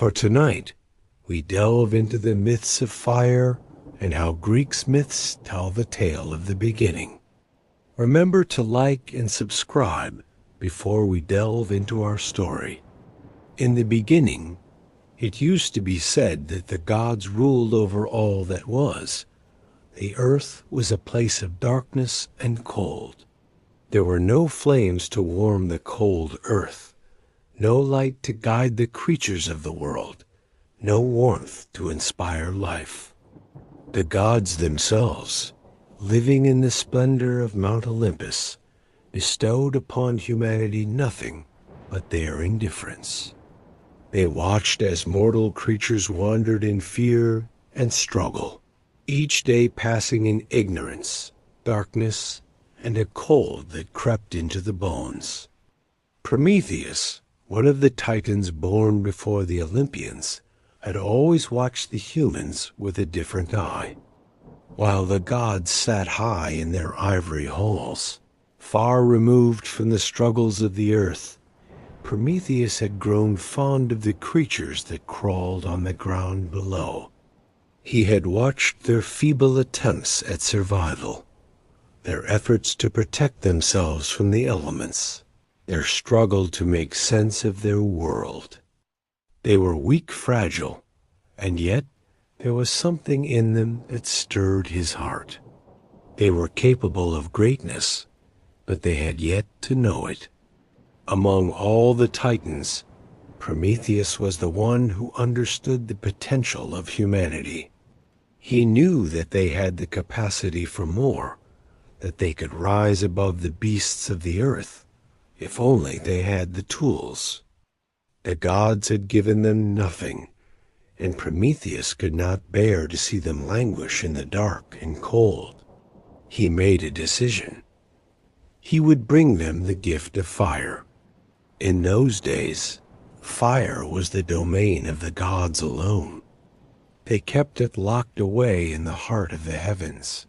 For tonight, we delve into the myths of fire and how Greek's myths tell the tale of the beginning. Remember to like and subscribe before we delve into our story. In the beginning, it used to be said that the gods ruled over all that was. The earth was a place of darkness and cold. There were no flames to warm the cold earth, no light to guide the creatures of the world, no warmth to inspire life. The gods themselves, living in the splendor of Mount Olympus, bestowed upon humanity nothing but their indifference. They watched as mortal creatures wandered in fear and struggle, each day passing in ignorance, darkness, and a cold that crept into the bones. Prometheus, one of the Titans born before the Olympians, had always watched the humans with a different eye. While the gods sat high in their ivory halls, far removed from the struggles of the earth, Prometheus had grown fond of the creatures that crawled on the ground below. He had watched their feeble attempts at survival, their efforts to protect themselves from the elements, their struggle to make sense of their world. They were weak, fragile, and yet there was something in them that stirred his heart. They were capable of greatness, but they had yet to know it. Among all the Titans, Prometheus was the one who understood the potential of humanity. He knew that they had the capacity for more, that they could rise above the beasts of the earth, if only they had the tools. The gods had given them nothing, and Prometheus could not bear to see them languish in the dark and cold. He made a decision. He would bring them the gift of fire. In those days, fire was the domain of the gods alone. They kept it locked away in the heart of the heavens,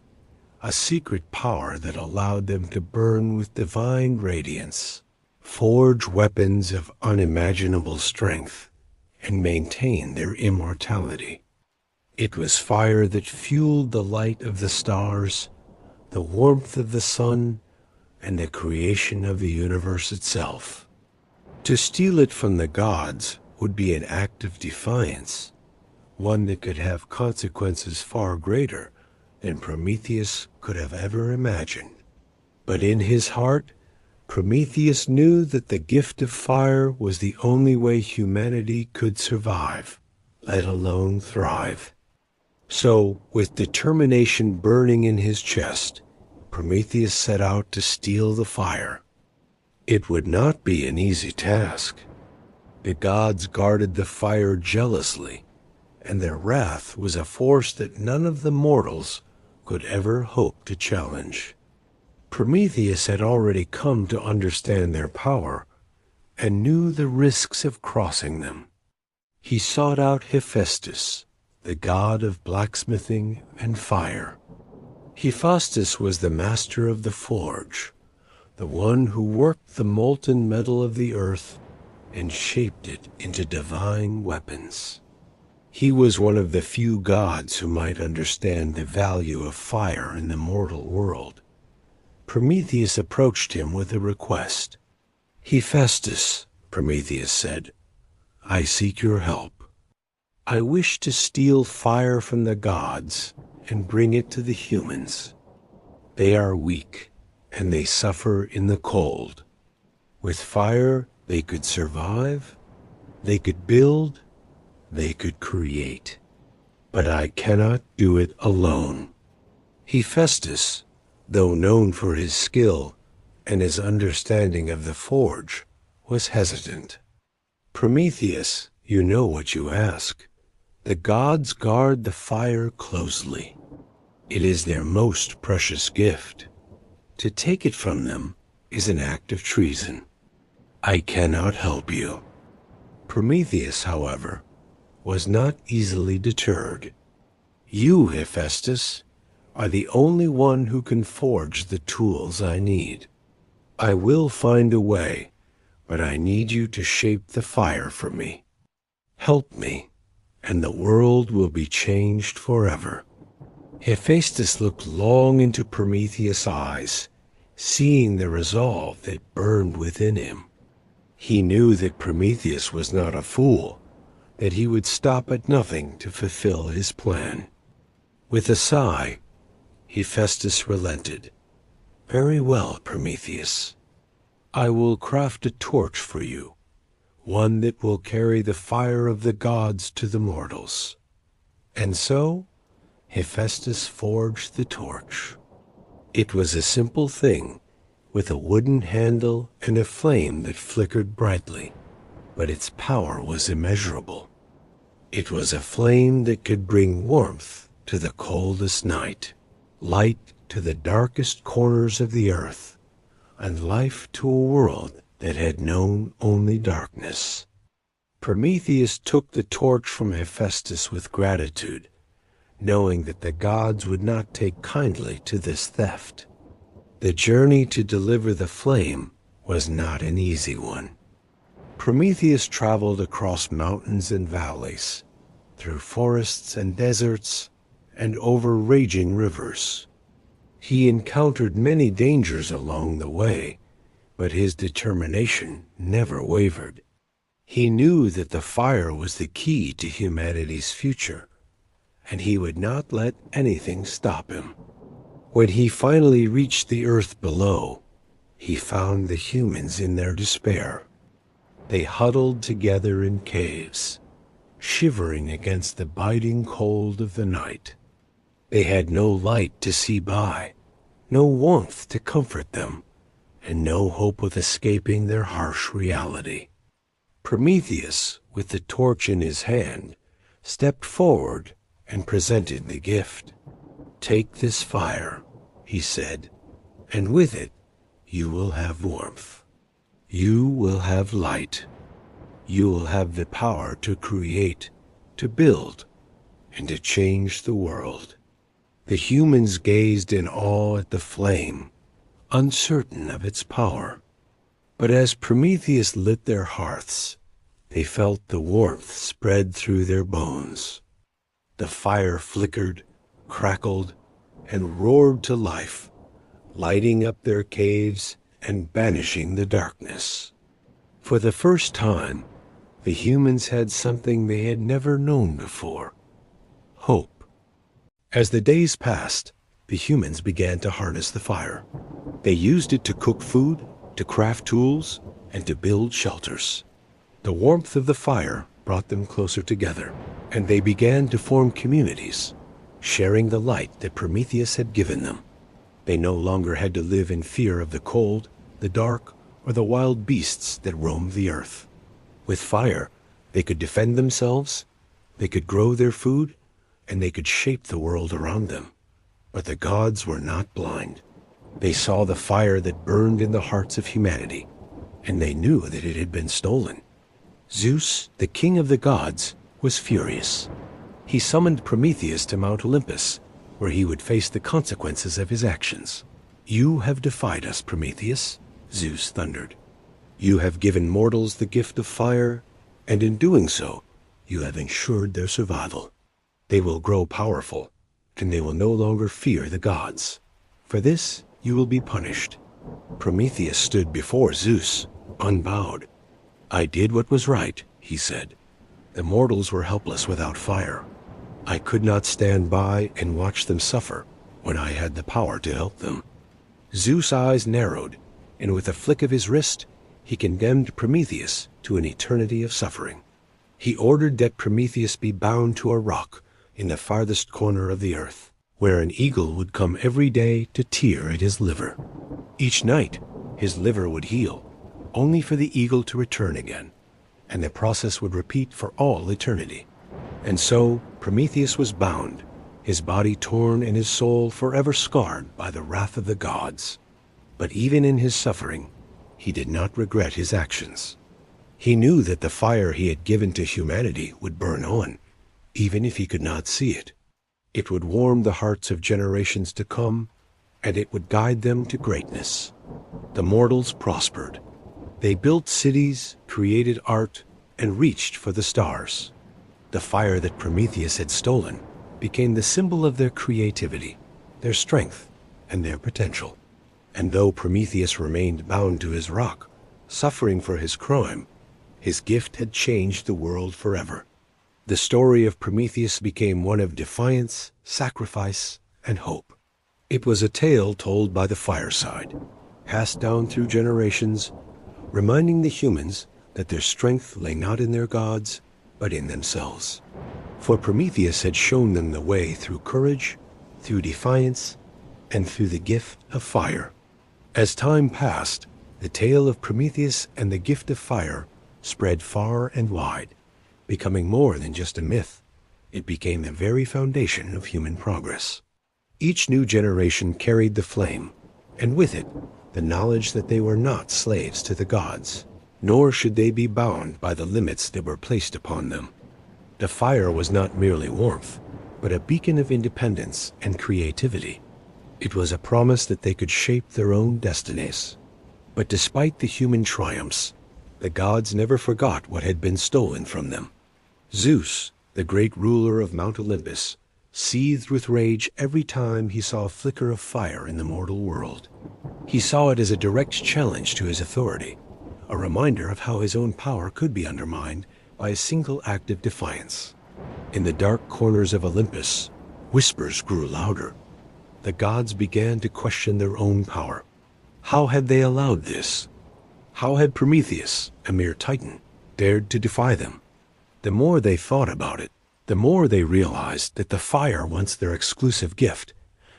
a secret power that allowed them to burn with divine radiance, forge weapons of unimaginable strength, and maintain their immortality. It was fire that fueled the light of the stars, the warmth of the sun, and the creation of the universe itself. To steal it from the gods would be an act of defiance, one that could have consequences far greater than Prometheus could have ever imagined. But in his heart, Prometheus knew that the gift of fire was the only way humanity could survive, let alone thrive. So, with determination burning in his chest, Prometheus set out to steal the fire. It would not be an easy task. The gods guarded the fire jealously, and their wrath was a force that none of the mortals could ever hope to challenge. Prometheus had already come to understand their power, and knew the risks of crossing them. He sought out Hephaestus, the god of blacksmithing and fire. Hephaestus was the master of the forge, the one who worked the molten metal of the earth and shaped it into divine weapons. He was one of the few gods who might understand the value of fire in the mortal world. Prometheus approached him with a request. "Hephaestus," Prometheus said, "I seek your help. I wish to steal fire from the gods and bring it to the humans. They are weak, and they suffer in the cold. With fire, they could survive, they could build, they could create. But I cannot do it alone." Hephaestus, though known for his skill and his understanding of the forge, was hesitant. "Prometheus, you know what you ask. The gods guard the fire closely. It is their most precious gift. To take it from them is an act of treason. I cannot help you." Prometheus, however, was not easily deterred. "You, Hephaestus, are the only one who can forge the tools I need. I will find a way, but I need you to shape the fire for me." Help me, and the world will be changed forever." Hephaestus looked long into Prometheus' eyes, seeing the resolve that burned within him. He knew that Prometheus was not a fool, that he would stop at nothing to fulfill his plan. With a sigh, Hephaestus relented. "Very well, Prometheus. I will craft a torch for you, one that will carry the fire of the gods to the mortals." And so Hephaestus forged the torch. It was a simple thing, with a wooden handle and a flame that flickered brightly, but its power was immeasurable. It was a flame that could bring warmth to the coldest night, light to the darkest corners of the earth, and life to a world that had known only darkness. Prometheus took the torch from Hephaestus with gratitude, knowing that the gods would not take kindly to this theft. The journey to deliver the flame was not an easy one. Prometheus traveled across mountains and valleys, through forests and deserts, and over raging rivers. He encountered many dangers along the way, but his determination never wavered. He knew that the fire was the key to humanity's future, and he would not let anything stop him. When he finally reached the earth below, he found the humans in their despair. They huddled together in caves, shivering against the biting cold of the night. They had no light to see by, no warmth to comfort them, and no hope of escaping their harsh reality. Prometheus, with the torch in his hand, stepped forward and presented the gift. "Take this fire," he said, "and with it you will have warmth. You will have light. You will have the power to create, to build, and to change the world." The humans gazed in awe at the flame, uncertain of its power. But as Prometheus lit their hearths, they felt the warmth spread through their bones. The fire flickered, crackled, and roared to life, lighting up their caves and banishing the darkness. For the first time, the humans had something they had never known before: hope. As the days passed, the humans began to harness the fire. They used it to cook food, to craft tools, and to build shelters. The warmth of the fire brought them closer together, and they began to form communities, sharing the light that Prometheus had given them. They no longer had to live in fear of the cold, the dark, or the wild beasts that roamed the earth. With fire, they could defend themselves, they could grow their food, and they could shape the world around them. But the gods were not blind. They saw the fire that burned in the hearts of humanity, and they knew that it had been stolen. Zeus, the king of the gods, was furious. He summoned Prometheus to Mount Olympus, where he would face the consequences of his actions. "You have defied us, Prometheus," Zeus thundered. "You have given mortals the gift of fire, and in doing so, you have ensured their survival. They will grow powerful, and they will no longer fear the gods. For this, you will be punished." Prometheus stood before Zeus, unbowed. "I did what was right," he said. "The mortals were helpless without fire. I could not stand by and watch them suffer when I had the power to help them." Zeus' eyes narrowed, and with a flick of his wrist, he condemned Prometheus to an eternity of suffering. He ordered that Prometheus be bound to a rock in the farthest corner of the earth, where an eagle would come every day to tear at his liver. Each night, his liver would heal, only for the eagle to return again, and the process would repeat for all eternity. And so Prometheus was bound, his body torn and his soul forever scarred by the wrath of the gods. But even in his suffering, he did not regret his actions. He knew that the fire he had given to humanity would burn on, even if he could not see it. It would warm the hearts of generations to come, and it would guide them to greatness. The mortals prospered. They built cities, created art, and reached for the stars. The fire that Prometheus had stolen became the symbol of their creativity, their strength, and their potential. And though Prometheus remained bound to his rock, suffering for his crime, his gift had changed the world forever. The story of Prometheus became one of defiance, sacrifice, and hope. It was a tale told by the fireside, passed down through generations, reminding the humans that their strength lay not in their gods, but in themselves. For Prometheus had shown them the way through courage, through defiance, and through the gift of fire. As time passed, the tale of Prometheus and the gift of fire spread far and wide, becoming more than just a myth. It became the very foundation of human progress. Each new generation carried the flame, and with it, the knowledge that they were not slaves to the gods, nor should they be bound by the limits that were placed upon them. The fire was not merely warmth, but a beacon of independence and creativity. It was a promise that they could shape their own destinies. But despite the human triumphs, the gods never forgot what had been stolen from them. Zeus, the great ruler of Mount Olympus, seethed with rage every time he saw a flicker of fire in the mortal world. He saw it as a direct challenge to his authority, a reminder of how his own power could be undermined by a single act of defiance. In the dark corners of Olympus, whispers grew louder. The gods began to question their own power. How had they allowed this? How had Prometheus, a mere titan, dared to defy them? The more they thought about it, the more they realized that the fire, once their exclusive gift,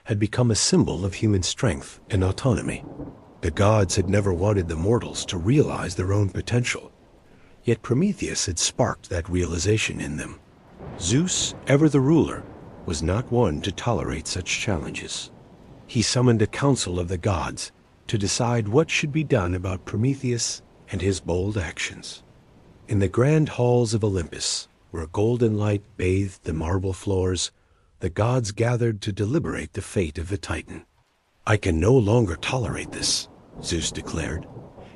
had become a symbol of human strength and autonomy. The gods had never wanted the mortals to realize their own potential, yet Prometheus had sparked that realization in them. Zeus, ever the ruler, was not one to tolerate such challenges. He summoned a council of the gods to decide what should be done about Prometheus and his bold actions. In the grand halls of Olympus, where golden light bathed the marble floors, the gods gathered to deliberate the fate of the Titan. "I can no longer tolerate this," Zeus declared,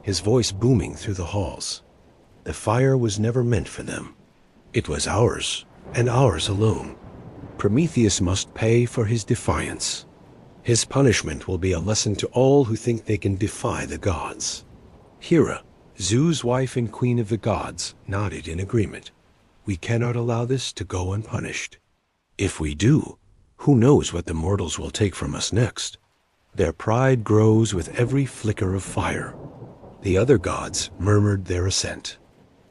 his voice booming through the halls. The fire was never meant for them. It was ours, and ours alone. Prometheus must pay for his defiance. His punishment will be a lesson to all who think they can defy the gods. Hera, Zeus' wife and queen of the gods, nodded in agreement. "We cannot allow this to go unpunished. If we do, who knows what the mortals will take from us next?" Their pride grows with every flicker of fire. The other gods murmured their assent.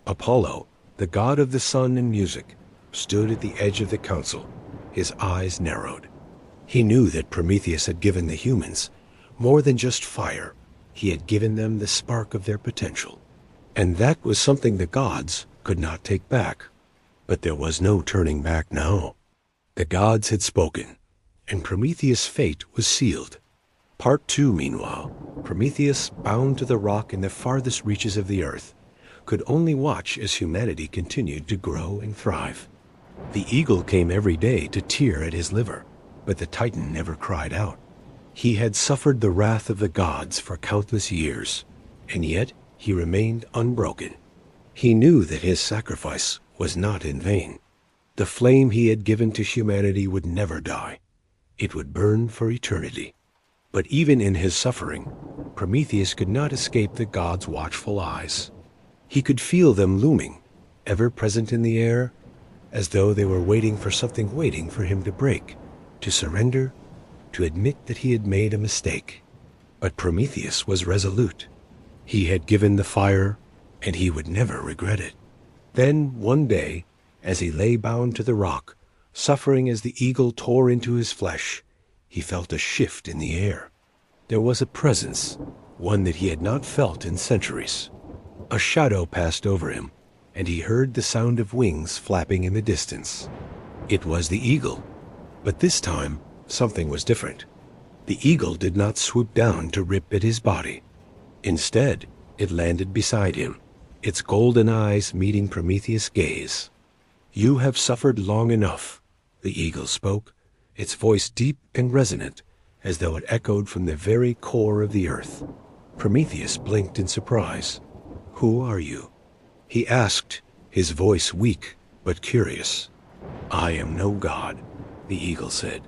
Apollo, the god of the sun and music, stood at the edge of the council, his eyes narrowed. He knew that Prometheus had given the humans more than just fire. He had given them the spark of their potential. And that was something the gods could not take back. But there was no turning back now. The gods had spoken, and Prometheus' fate was sealed. Part 2, meanwhile, Prometheus, bound to the rock in the farthest reaches of the earth, could only watch as humanity continued to grow and thrive. The eagle came every day to tear at his liver, but the Titan never cried out. He had suffered the wrath of the gods for countless years, and yet he remained unbroken. He knew that his sacrifice was not in vain. The flame he had given to humanity would never die. It would burn for eternity. But even in his suffering, Prometheus could not escape the gods' watchful eyes. He could feel them looming, ever present in the air, as though they were waiting for him to break, to surrender, to admit that he had made a mistake. But Prometheus was resolute. He had given the fire, and he would never regret it. Then, one day, as he lay bound to the rock, suffering as the eagle tore into his flesh, he felt a shift in the air. There was a presence, one that he had not felt in centuries. A shadow passed over him, and he heard the sound of wings flapping in the distance. It was the eagle, but this time something was different. The eagle did not swoop down to rip at his body. Instead, it landed beside him, its golden eyes meeting Prometheus' gaze. "You have suffered long enough," the eagle spoke, its voice deep and resonant, as though it echoed from the very core of the earth. Prometheus blinked in surprise. "Who are you?" he asked, his voice weak, but curious. "I am no god," the eagle said,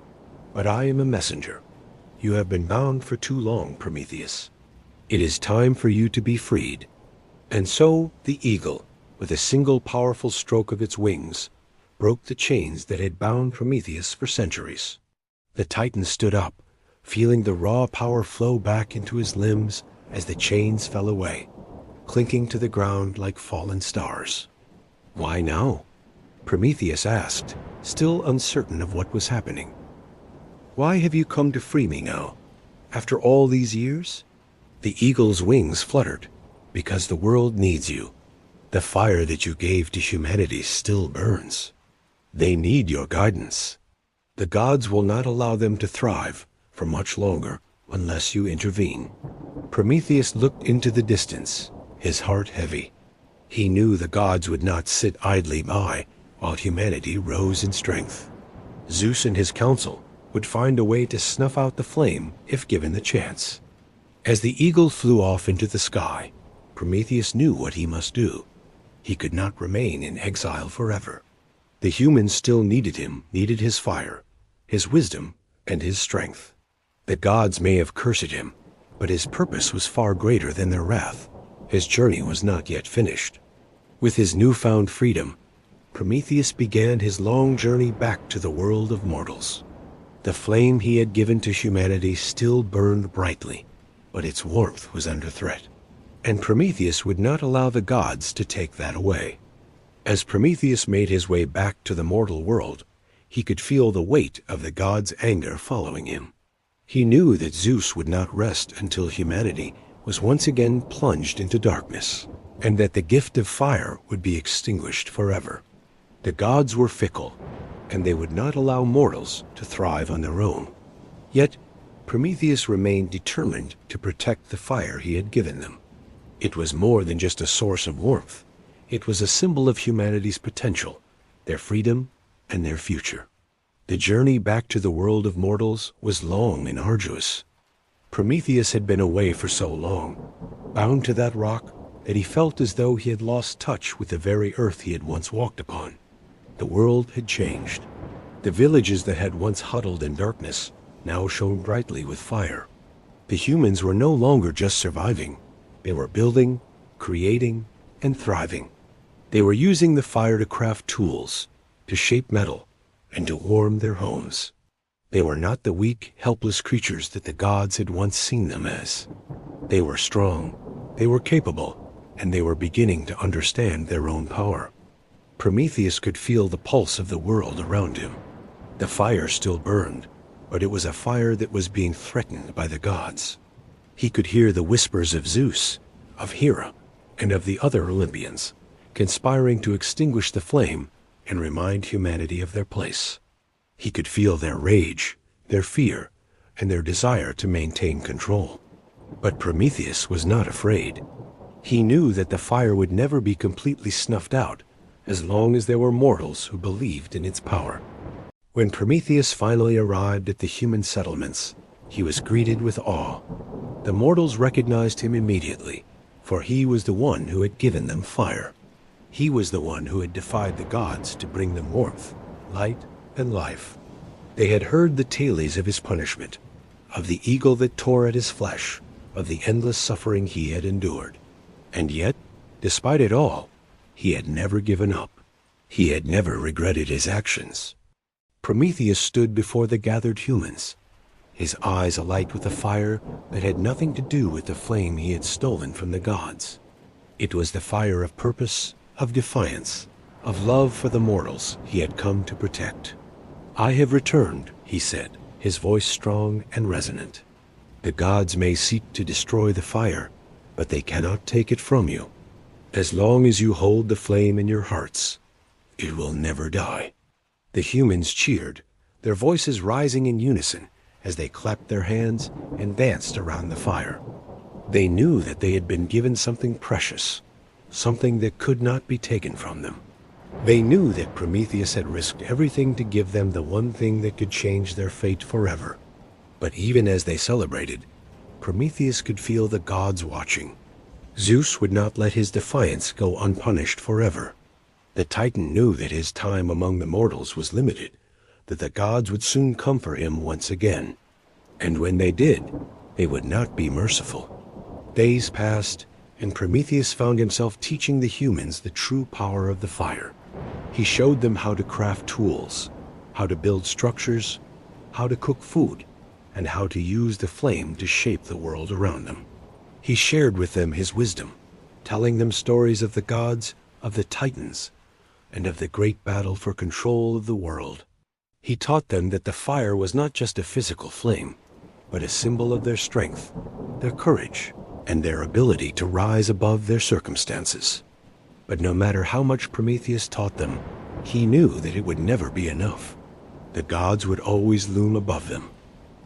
"but I am a messenger. You have been bound for too long, Prometheus. It is time for you to be freed." And so the eagle, with a single powerful stroke of its wings, broke the chains that had bound Prometheus for centuries. The Titan stood up, feeling the raw power flow back into his limbs as the chains fell away, clinking to the ground like fallen stars. "Why now?" Prometheus asked, still uncertain of what was happening. "Why have you come to free me now, after all these years?" The eagle's wings fluttered. "Because the world needs you. The fire that you gave to humanity still burns. They need your guidance. The gods will not allow them to thrive for much longer unless you intervene." Prometheus looked into the distance, his heart heavy. He knew the gods would not sit idly by while humanity rose in strength. Zeus and his council would find a way to snuff out the flame if given the chance. As the eagle flew off into the sky, Prometheus knew what he must do. He could not remain in exile forever. The humans still needed him, needed his fire, his wisdom, and his strength. The gods may have cursed him, but his purpose was far greater than their wrath. His journey was not yet finished. With his newfound freedom, Prometheus began his long journey back to the world of mortals. The flame he had given to humanity still burned brightly, but its warmth was under threat, and Prometheus would not allow the gods to take that away. As Prometheus made his way back to the mortal world, he could feel the weight of the gods' anger following him. He knew that Zeus would not rest until humanity was once again plunged into darkness, and that the gift of fire would be extinguished forever. The gods were fickle, and they would not allow mortals to thrive on their own. Yet Prometheus remained determined to protect the fire he had given them. It was more than just a source of warmth. It was a symbol of humanity's potential, their freedom, and their future. The journey back to the world of mortals was long and arduous. Prometheus had been away for so long, bound to that rock, that he felt as though he had lost touch with the very earth he had once walked upon. The world had changed. The villages that had once huddled in darkness now shone brightly with fire. The humans were no longer just surviving. They were building, creating, and thriving. They were using the fire to craft tools, to shape metal, and to warm their homes. They were not the weak, helpless creatures that the gods had once seen them as. They were strong, they were capable, and they were beginning to understand their own power. Prometheus could feel the pulse of the world around him. The fire still burned, but it was a fire that was being threatened by the gods. He could hear the whispers of Zeus, of Hera, and of the other Olympians, conspiring to extinguish the flame and remind humanity of their place. He could feel their rage, their fear, and their desire to maintain control. But Prometheus was not afraid. He knew that the fire would never be completely snuffed out as long as there were mortals who believed in its power. When Prometheus finally arrived at the human settlements, he was greeted with awe. The mortals recognized him immediately, for he was the one who had given them fire. He was the one who had defied the gods to bring them warmth, light, and life. They had heard the tales of his punishment, of the eagle that tore at his flesh, of the endless suffering he had endured. And yet, despite it all, he had never given up. He had never regretted his actions. Prometheus stood before the gathered humans, his eyes alight with a fire that had nothing to do with the flame he had stolen from the gods. It was the fire of purpose, of defiance, of love for the mortals he had come to protect. "I have returned," he said, his voice strong and resonant. "The gods may seek to destroy the fire, but they cannot take it from you. As long as you hold the flame in your hearts, it will never die." The humans cheered, their voices rising in unison as they clapped their hands and danced around the fire. They knew that they had been given something precious, something that could not be taken from them. They knew that Prometheus had risked everything to give them the one thing that could change their fate forever. But even as they celebrated, Prometheus could feel the gods watching. Zeus would not let his defiance go unpunished forever. The Titan knew that his time among the mortals was limited, that the gods would soon come for him once again. And when they did, they would not be merciful. Days passed, and Prometheus found himself teaching the humans the true power of the fire. He showed them how to craft tools, how to build structures, how to cook food, and how to use the flame to shape the world around them. He shared with them his wisdom, telling them stories of the gods, of the Titans, and of the great battle for control of the world. He taught them that the fire was not just a physical flame, but a symbol of their strength, their courage, and their ability to rise above their circumstances. But no matter how much Prometheus taught them, he knew that it would never be enough. The gods would always loom above them,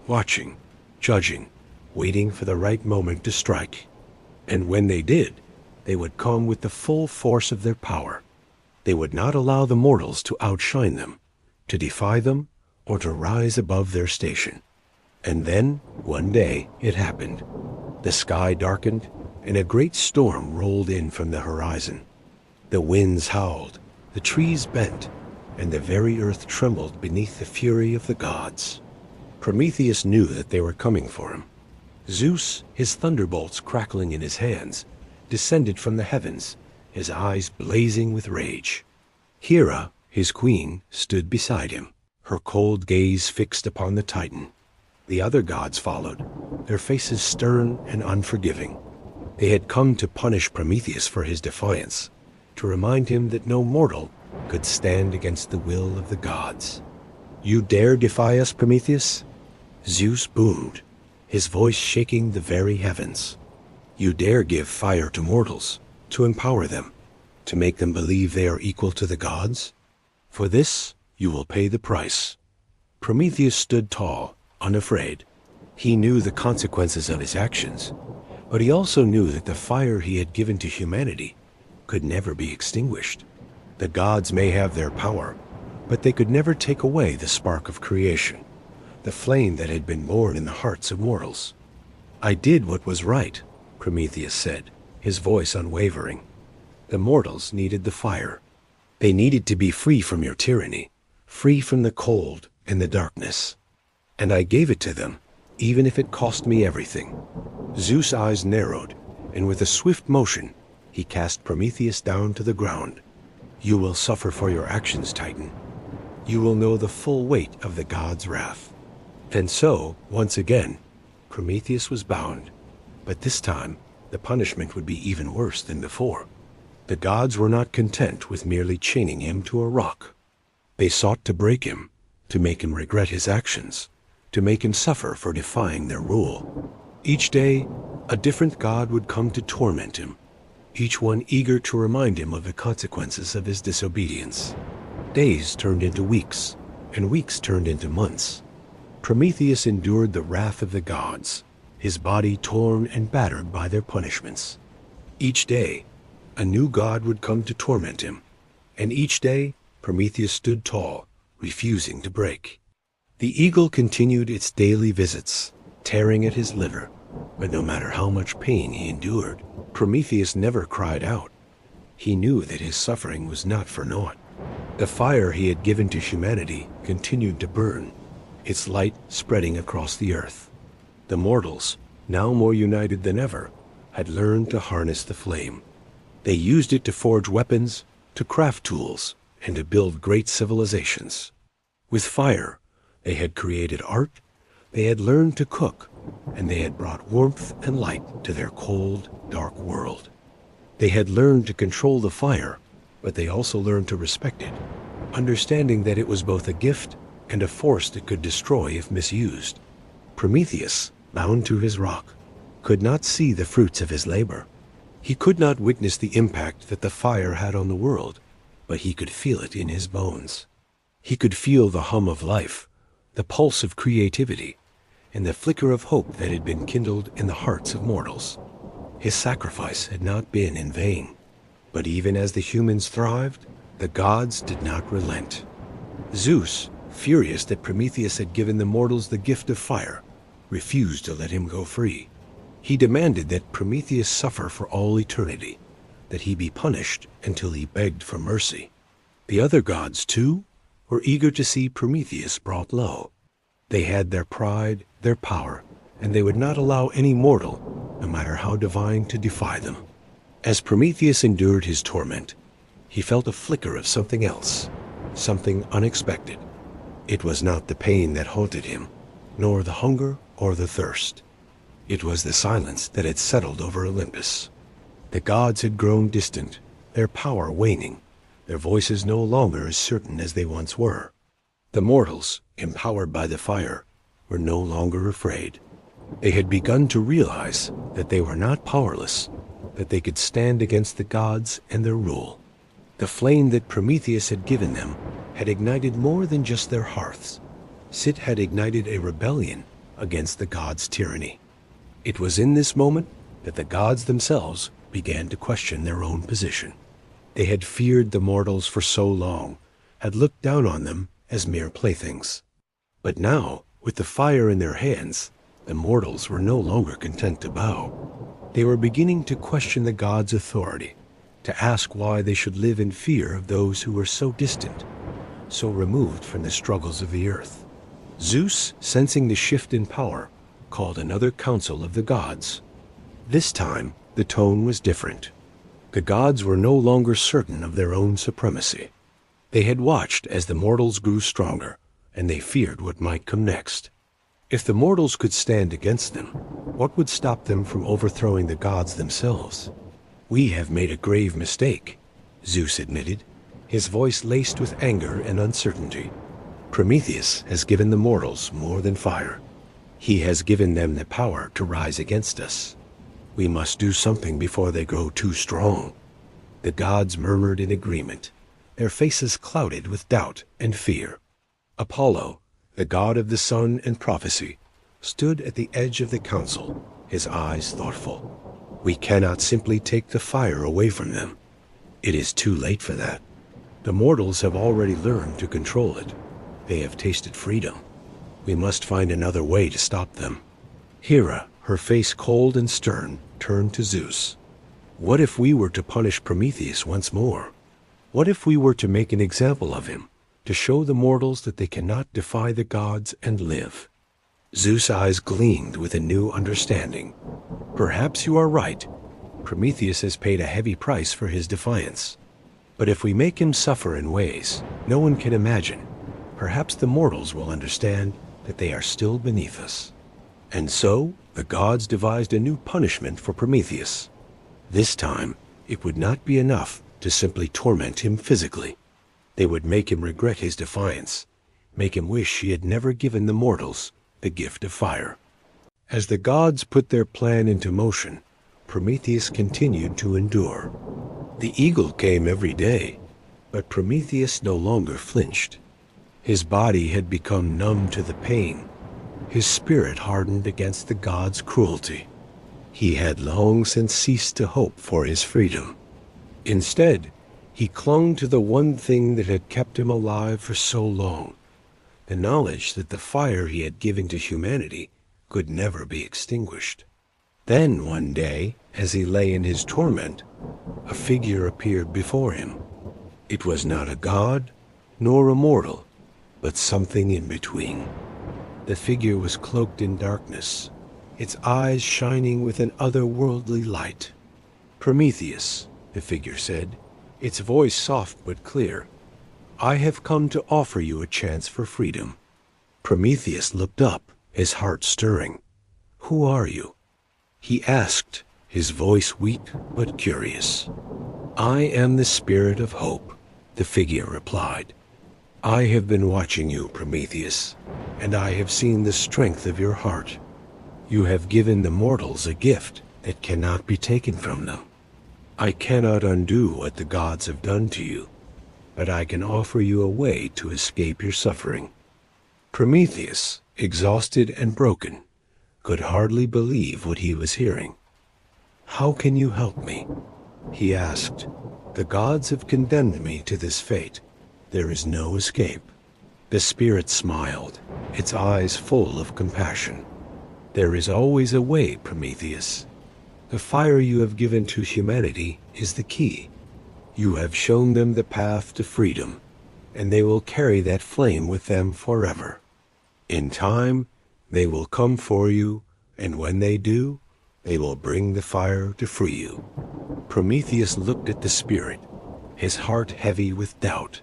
watching, judging, waiting for the right moment to strike. And when they did, they would come with the full force of their power. They would not allow the mortals to outshine them, to defy them, or to rise above their station. And then, one day, it happened. The sky darkened, and a great storm rolled in from the horizon. The winds howled, the trees bent, and the very earth trembled beneath the fury of the gods. Prometheus knew that they were coming for him. Zeus, his thunderbolts crackling in his hands, descended from the heavens, his eyes blazing with rage. Hera, his queen, stood beside him, her cold gaze fixed upon the Titan. The other gods followed, their faces stern and unforgiving. They had come to punish Prometheus for his defiance, to remind him that no mortal could stand against the will of the gods. "You dare defy us, Prometheus?" Zeus boomed, his voice shaking the very heavens. "You dare give fire to mortals, to empower them, to make them believe they are equal to the gods? For this, you will pay the price." Prometheus stood tall, unafraid. He knew the consequences of his actions, but he also knew that the fire he had given to humanity could never be extinguished. The gods may have their power, but they could never take away the spark of creation, the flame that had been born in the hearts of mortals. "I did what was right," Prometheus said, his voice unwavering. "The mortals needed the fire. They needed to be free from your tyranny, free from the cold and the darkness. And I gave it to them, even if it cost me everything." Zeus' eyes narrowed, and with a swift motion, he cast Prometheus down to the ground. "You will suffer for your actions, Titan. You will know the full weight of the gods' wrath." And so, once again, Prometheus was bound. But this time, the punishment would be even worse than before. The gods were not content with merely chaining him to a rock. They sought to break him, to make him regret his actions, to make him suffer for defying their rule. Each day, a different god would come to torment him, each one eager to remind him of the consequences of his disobedience. Days turned into weeks, and weeks turned into months. Prometheus endured the wrath of the gods, his body torn and battered by their punishments. Each day, a new god would come to torment him, and each day, Prometheus stood tall, refusing to break. The eagle continued its daily visits, tearing at his liver, but no matter how much pain he endured, Prometheus never cried out. He knew that his suffering was not for naught. The fire he had given to humanity continued to burn, its light spreading across the earth. The mortals, now more united than ever, had learned to harness the flame. They used it to forge weapons, to craft tools, and to build great civilizations. With fire, they had created art, they had learned to cook, and they had brought warmth and light to their cold, dark world. They had learned to control the fire, but they also learned to respect it, understanding that it was both a gift and a force that could destroy if misused. Prometheus, bound to his rock, could not see the fruits of his labor. He could not witness the impact that the fire had on the world, but he could feel it in his bones. He could feel the hum of life, the pulse of creativity, and the flicker of hope that had been kindled in the hearts of mortals. His sacrifice had not been in vain. But even as the humans thrived, the gods did not relent. Zeus, furious that Prometheus had given the mortals the gift of fire, refused to let him go free. He demanded that Prometheus suffer for all eternity, that he be punished until he begged for mercy. The other gods, too, were eager to see Prometheus brought low. They had their pride, their power, and they would not allow any mortal, no matter how divine, to defy them. As Prometheus endured his torment, he felt a flicker of something else, something unexpected. It was not the pain that haunted him, nor the hunger or the thirst. It was the silence that had settled over Olympus. The gods had grown distant, their power waning, their voices no longer as certain as they once were. The mortals, empowered by the fire, were no longer afraid. They had begun to realize that they were not powerless, that they could stand against the gods and their rule. The flame that Prometheus had given them had ignited more than just their hearths. It had ignited a rebellion against the gods' tyranny. It was in this moment that the gods themselves began to question their own position. They had feared the mortals for so long, had looked down on them as mere playthings. But now, with the fire in their hands, the mortals were no longer content to bow. They were beginning to question the gods' authority, to ask why they should live in fear of those who were so distant, so removed from the struggles of the earth. Zeus, sensing the shift in power, called another council of the gods. This time, the tone was different. The gods were no longer certain of their own supremacy. They had watched as the mortals grew stronger, and they feared what might come next. If the mortals could stand against them, what would stop them from overthrowing the gods themselves? "We have made a grave mistake," Zeus admitted, his voice laced with anger and uncertainty. "Prometheus has given the mortals more than fire. He has given them the power to rise against us. We must do something before they grow too strong." The gods murmured in agreement, their faces clouded with doubt and fear. Apollo, the god of the sun and prophecy, stood at the edge of the council, his eyes thoughtful. "We cannot simply take the fire away from them. It is too late for that. The mortals have already learned to control it. They have tasted freedom. We must find another way to stop them." Hera, her face cold and stern, turned to Zeus. "What if we were to punish Prometheus once more? What if we were to make an example of him, to show the mortals that they cannot defy the gods and live?" Zeus' eyes gleamed with a new understanding. "Perhaps you are right. Prometheus has paid a heavy price for his defiance. But if we make him suffer in ways no one can imagine, perhaps the mortals will understand that they are still beneath us." And so the gods devised a new punishment for Prometheus. This time, it would not be enough to simply torment him physically. They would make him regret his defiance, make him wish he had never given the mortals the gift of fire. As the gods put their plan into motion, Prometheus continued to endure. The eagle came every day, but Prometheus no longer flinched. His body had become numb to the pain. His spirit hardened against the gods' cruelty. He had long since ceased to hope for his freedom. Instead, he clung to the one thing that had kept him alive for so long, the knowledge that the fire he had given to humanity could never be extinguished. Then one day, as he lay in his torment, a figure appeared before him. It was not a god, nor a mortal, but something in between. The figure was cloaked in darkness, its eyes shining with an otherworldly light. "Prometheus," the figure said, its voice soft but clear, "I have come to offer you a chance for freedom." Prometheus looked up, his heart stirring. "Who are you?" he asked, his voice weak but curious. "I am the spirit of hope," the figure replied. "I have been watching you, Prometheus, and I have seen the strength of your heart. You have given the mortals a gift that cannot be taken from them. I cannot undo what the gods have done to you, but I can offer you a way to escape your suffering." Prometheus, exhausted and broken, could hardly believe what he was hearing. "How can you help me?" he asked. "The gods have condemned me to this fate. There is no escape." The spirit smiled, its eyes full of compassion. "There is always a way, Prometheus. The fire you have given to humanity is the key. You have shown them the path to freedom, and they will carry that flame with them forever. In time, they will come for you, and when they do, they will bring the fire to free you." Prometheus looked at the spirit, his heart heavy with doubt.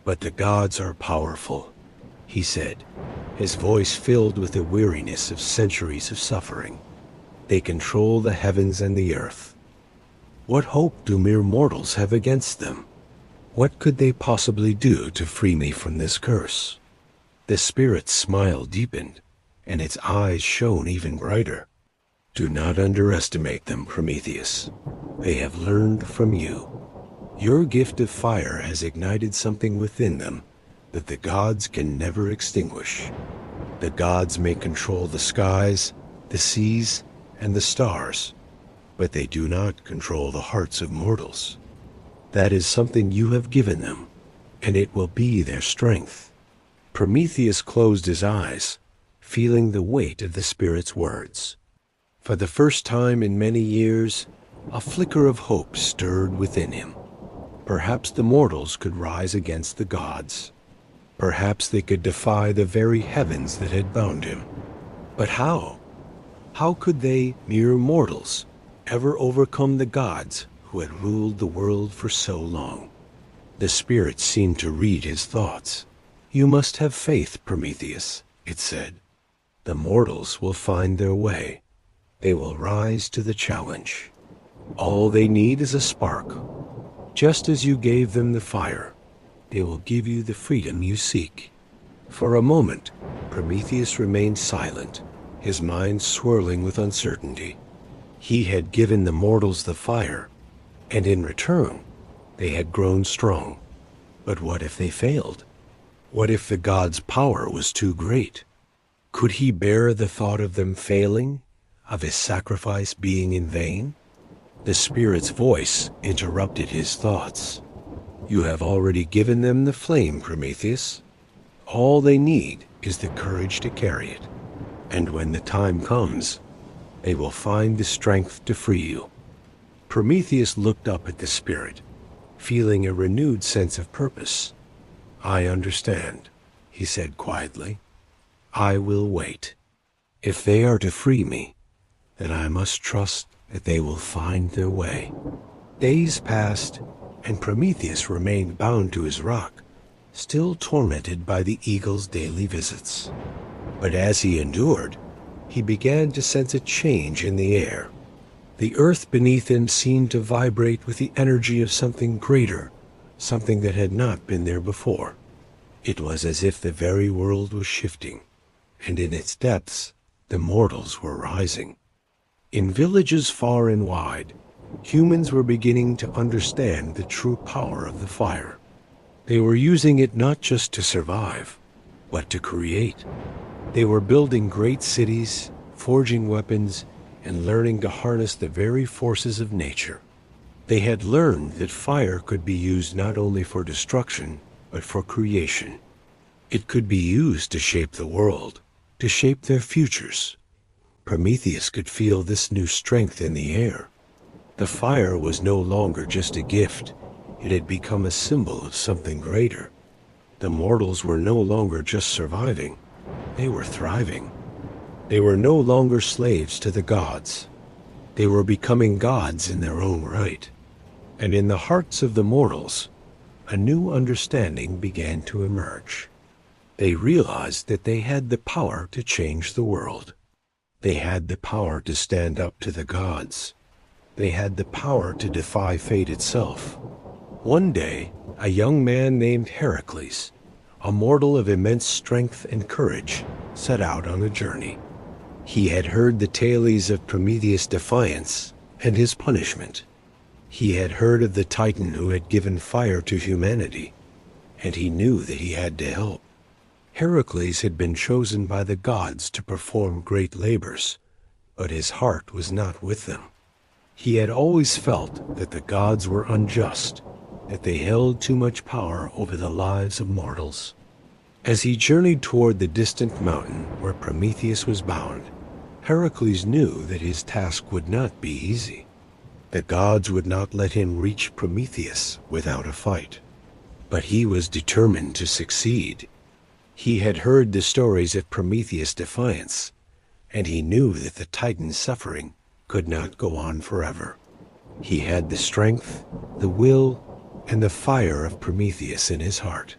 "But the gods are powerful," he said, his voice filled with the weariness of centuries of suffering. "They control the heavens and the earth. What hope do mere mortals have against them? What could they possibly do to free me from this curse?" The spirit's smile deepened, and its eyes shone even brighter. "Do not underestimate them, Prometheus. They have learned from you. Your gift of fire has ignited something within them that the gods can never extinguish. The gods may control the skies, the seas, and the stars, but they do not control the hearts of mortals. That is something you have given them, and it will be their strength." Prometheus closed his eyes, feeling the weight of the spirit's words. For the first time in many years, a flicker of hope stirred within him. Perhaps the mortals could rise against the gods. Perhaps they could defy the very heavens that had bound him. But how? How could they, mere mortals, ever overcome the gods who had ruled the world for so long? The spirit seemed to read his thoughts. "You must have faith, Prometheus," it said. "The mortals will find their way. They will rise to the challenge. All they need is a spark. Just as you gave them the fire, they will give you the freedom you seek." For a moment, Prometheus remained silent, his mind swirling with uncertainty. He had given the mortals the fire, and in return, they had grown strong. But what if they failed? What if the gods' power was too great? Could he bear the thought of them failing, of his sacrifice being in vain? The spirit's voice interrupted his thoughts. "You have already given them the flame, Prometheus. All they need is the courage to carry it. And when the time comes, they will find the strength to free you." Prometheus looked up at the spirit, feeling a renewed sense of purpose. "I understand," he said quietly. "I will wait. If they are to free me, then I must trust that they will find their way." Days passed, and Prometheus remained bound to his rock, still tormented by the eagle's daily visits. But as he endured, he began to sense a change in the air. The earth beneath him seemed to vibrate with the energy of something greater, something that had not been there before. It was as if the very world was shifting, and in its depths, the mortals were rising. In villages far and wide, humans were beginning to understand the true power of the fire. They were using it not just to survive, but to create. They were building great cities, forging weapons, and learning to harness the very forces of nature. They had learned that fire could be used not only for destruction, but for creation. It could be used to shape the world, to shape their futures. Prometheus could feel this new strength in the air. The fire was no longer just a gift. It had become a symbol of something greater. The mortals were no longer just surviving. They were thriving. They were no longer slaves to the gods. They were becoming gods in their own right. And in the hearts of the mortals, a new understanding began to emerge. They realized that they had the power to change the world. They had the power to stand up to the gods. They had the power to defy fate itself. One day, a young man named Heracles, a mortal of immense strength and courage, set out on a journey. He had heard the tales of Prometheus' defiance and his punishment. He had heard of the Titan who had given fire to humanity, and he knew that he had to help. Heracles had been chosen by the gods to perform great labors, but his heart was not with them. He had always felt that the gods were unjust, that they held too much power over the lives of mortals. As he journeyed toward the distant mountain where Prometheus was bound, Heracles knew that his task would not be easy. The gods would not let him reach Prometheus without a fight. But he was determined to succeed. He had heard the stories of Prometheus' defiance, and he knew that the Titan's suffering could not go on forever. He had the strength, the will, and the fire of Prometheus in his heart.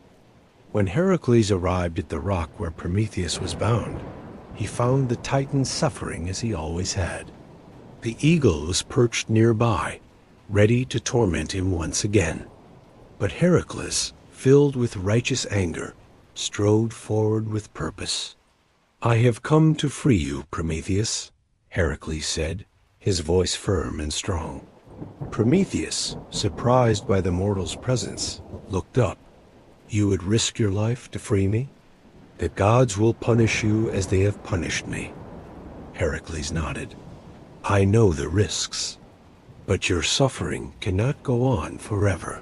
When Heracles arrived at the rock where Prometheus was bound, he found the Titan suffering as he always had. The eagle was perched nearby, ready to torment him once again. But Heracles, filled with righteous anger, strode forward with purpose. "I have come to free you, Prometheus," Heracles said, his voice firm and strong. Prometheus, surprised by the mortal's presence, looked up. "You would risk your life to free me? The gods will punish you as they have punished me." Heracles nodded. "I know the risks, but your suffering cannot go on forever.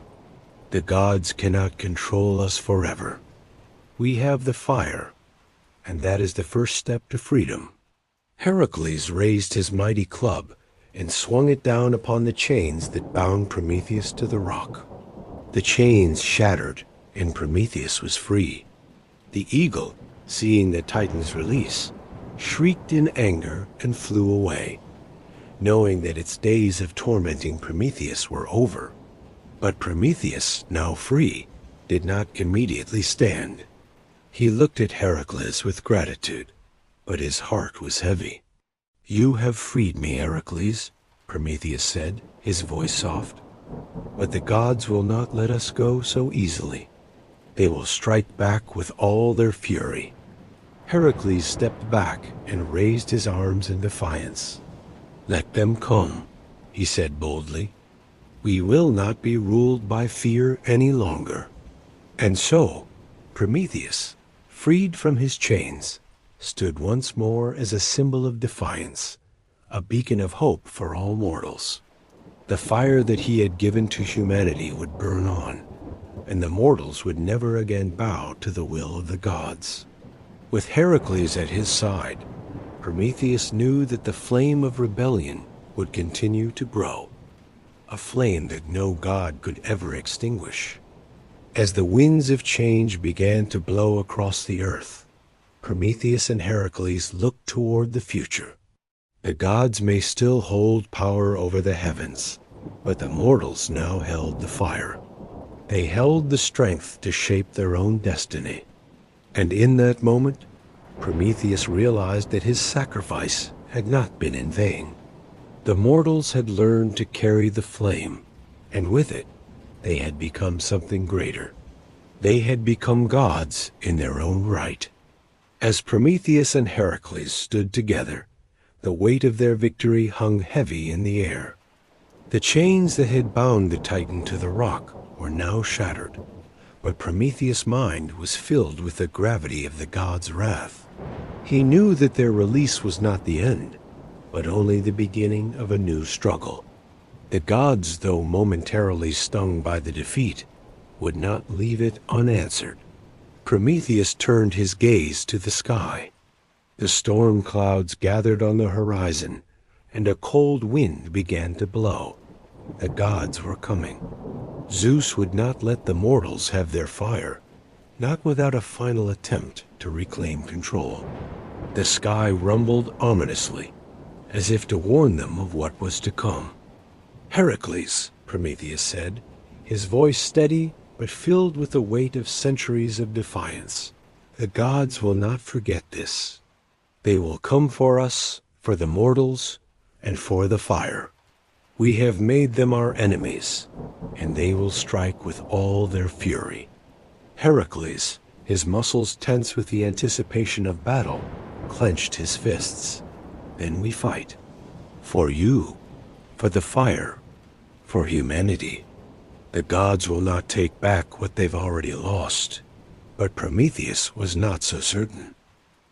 The gods cannot control us forever. We have the fire, and that is the first step to freedom." Heracles raised his mighty club and swung it down upon the chains that bound Prometheus to the rock. The chains shattered, and Prometheus was free. The eagle, seeing the Titan's release, shrieked in anger and flew away, knowing that its days of tormenting Prometheus were over. But Prometheus, now free, did not immediately stand. He looked at Heracles with gratitude, but his heart was heavy. "You have freed me, Heracles," Prometheus said, his voice soft. "But the gods will not let us go so easily. They will strike back with all their fury." Heracles stepped back and raised his arms in defiance. "Let them come," he said boldly. "We will not be ruled by fear any longer." And so, Prometheus, freed from his chains, stood once more as a symbol of defiance, a beacon of hope for all mortals. The fire that he had given to humanity would burn on, and the mortals would never again bow to the will of the gods. With Heracles at his side, Prometheus knew that the flame of rebellion would continue to grow, a flame that no god could ever extinguish. As the winds of change began to blow across the earth, Prometheus and Heracles looked toward the future. The gods may still hold power over the heavens, but the mortals now held the fire. They held the strength to shape their own destiny. And in that moment, Prometheus realized that his sacrifice had not been in vain. The mortals had learned to carry the flame, and with it, they had become something greater. They had become gods in their own right. As Prometheus and Heracles stood together, the weight of their victory hung heavy in the air. The chains that had bound the Titan to the rock were now shattered, but Prometheus' mind was filled with the gravity of the gods' wrath. He knew that their release was not the end, but only the beginning of a new struggle. The gods, though momentarily stung by the defeat, would not leave it unanswered. Prometheus turned his gaze to the sky. The storm clouds gathered on the horizon, and a cold wind began to blow. The gods were coming. Zeus would not let the mortals have their fire, not without a final attempt to reclaim control. The sky rumbled ominously, as if to warn them of what was to come. "Heracles," Prometheus said, his voice steady but filled with the weight of centuries of defiance. "The gods will not forget this. They will come for us, for the mortals, and for the fire. We have made them our enemies, and they will strike with all their fury." Heracles, his muscles tense with the anticipation of battle, clenched his fists. "Then we fight. For you, for the fire, for humanity. The gods will not take back what they've already lost." But Prometheus was not so certain.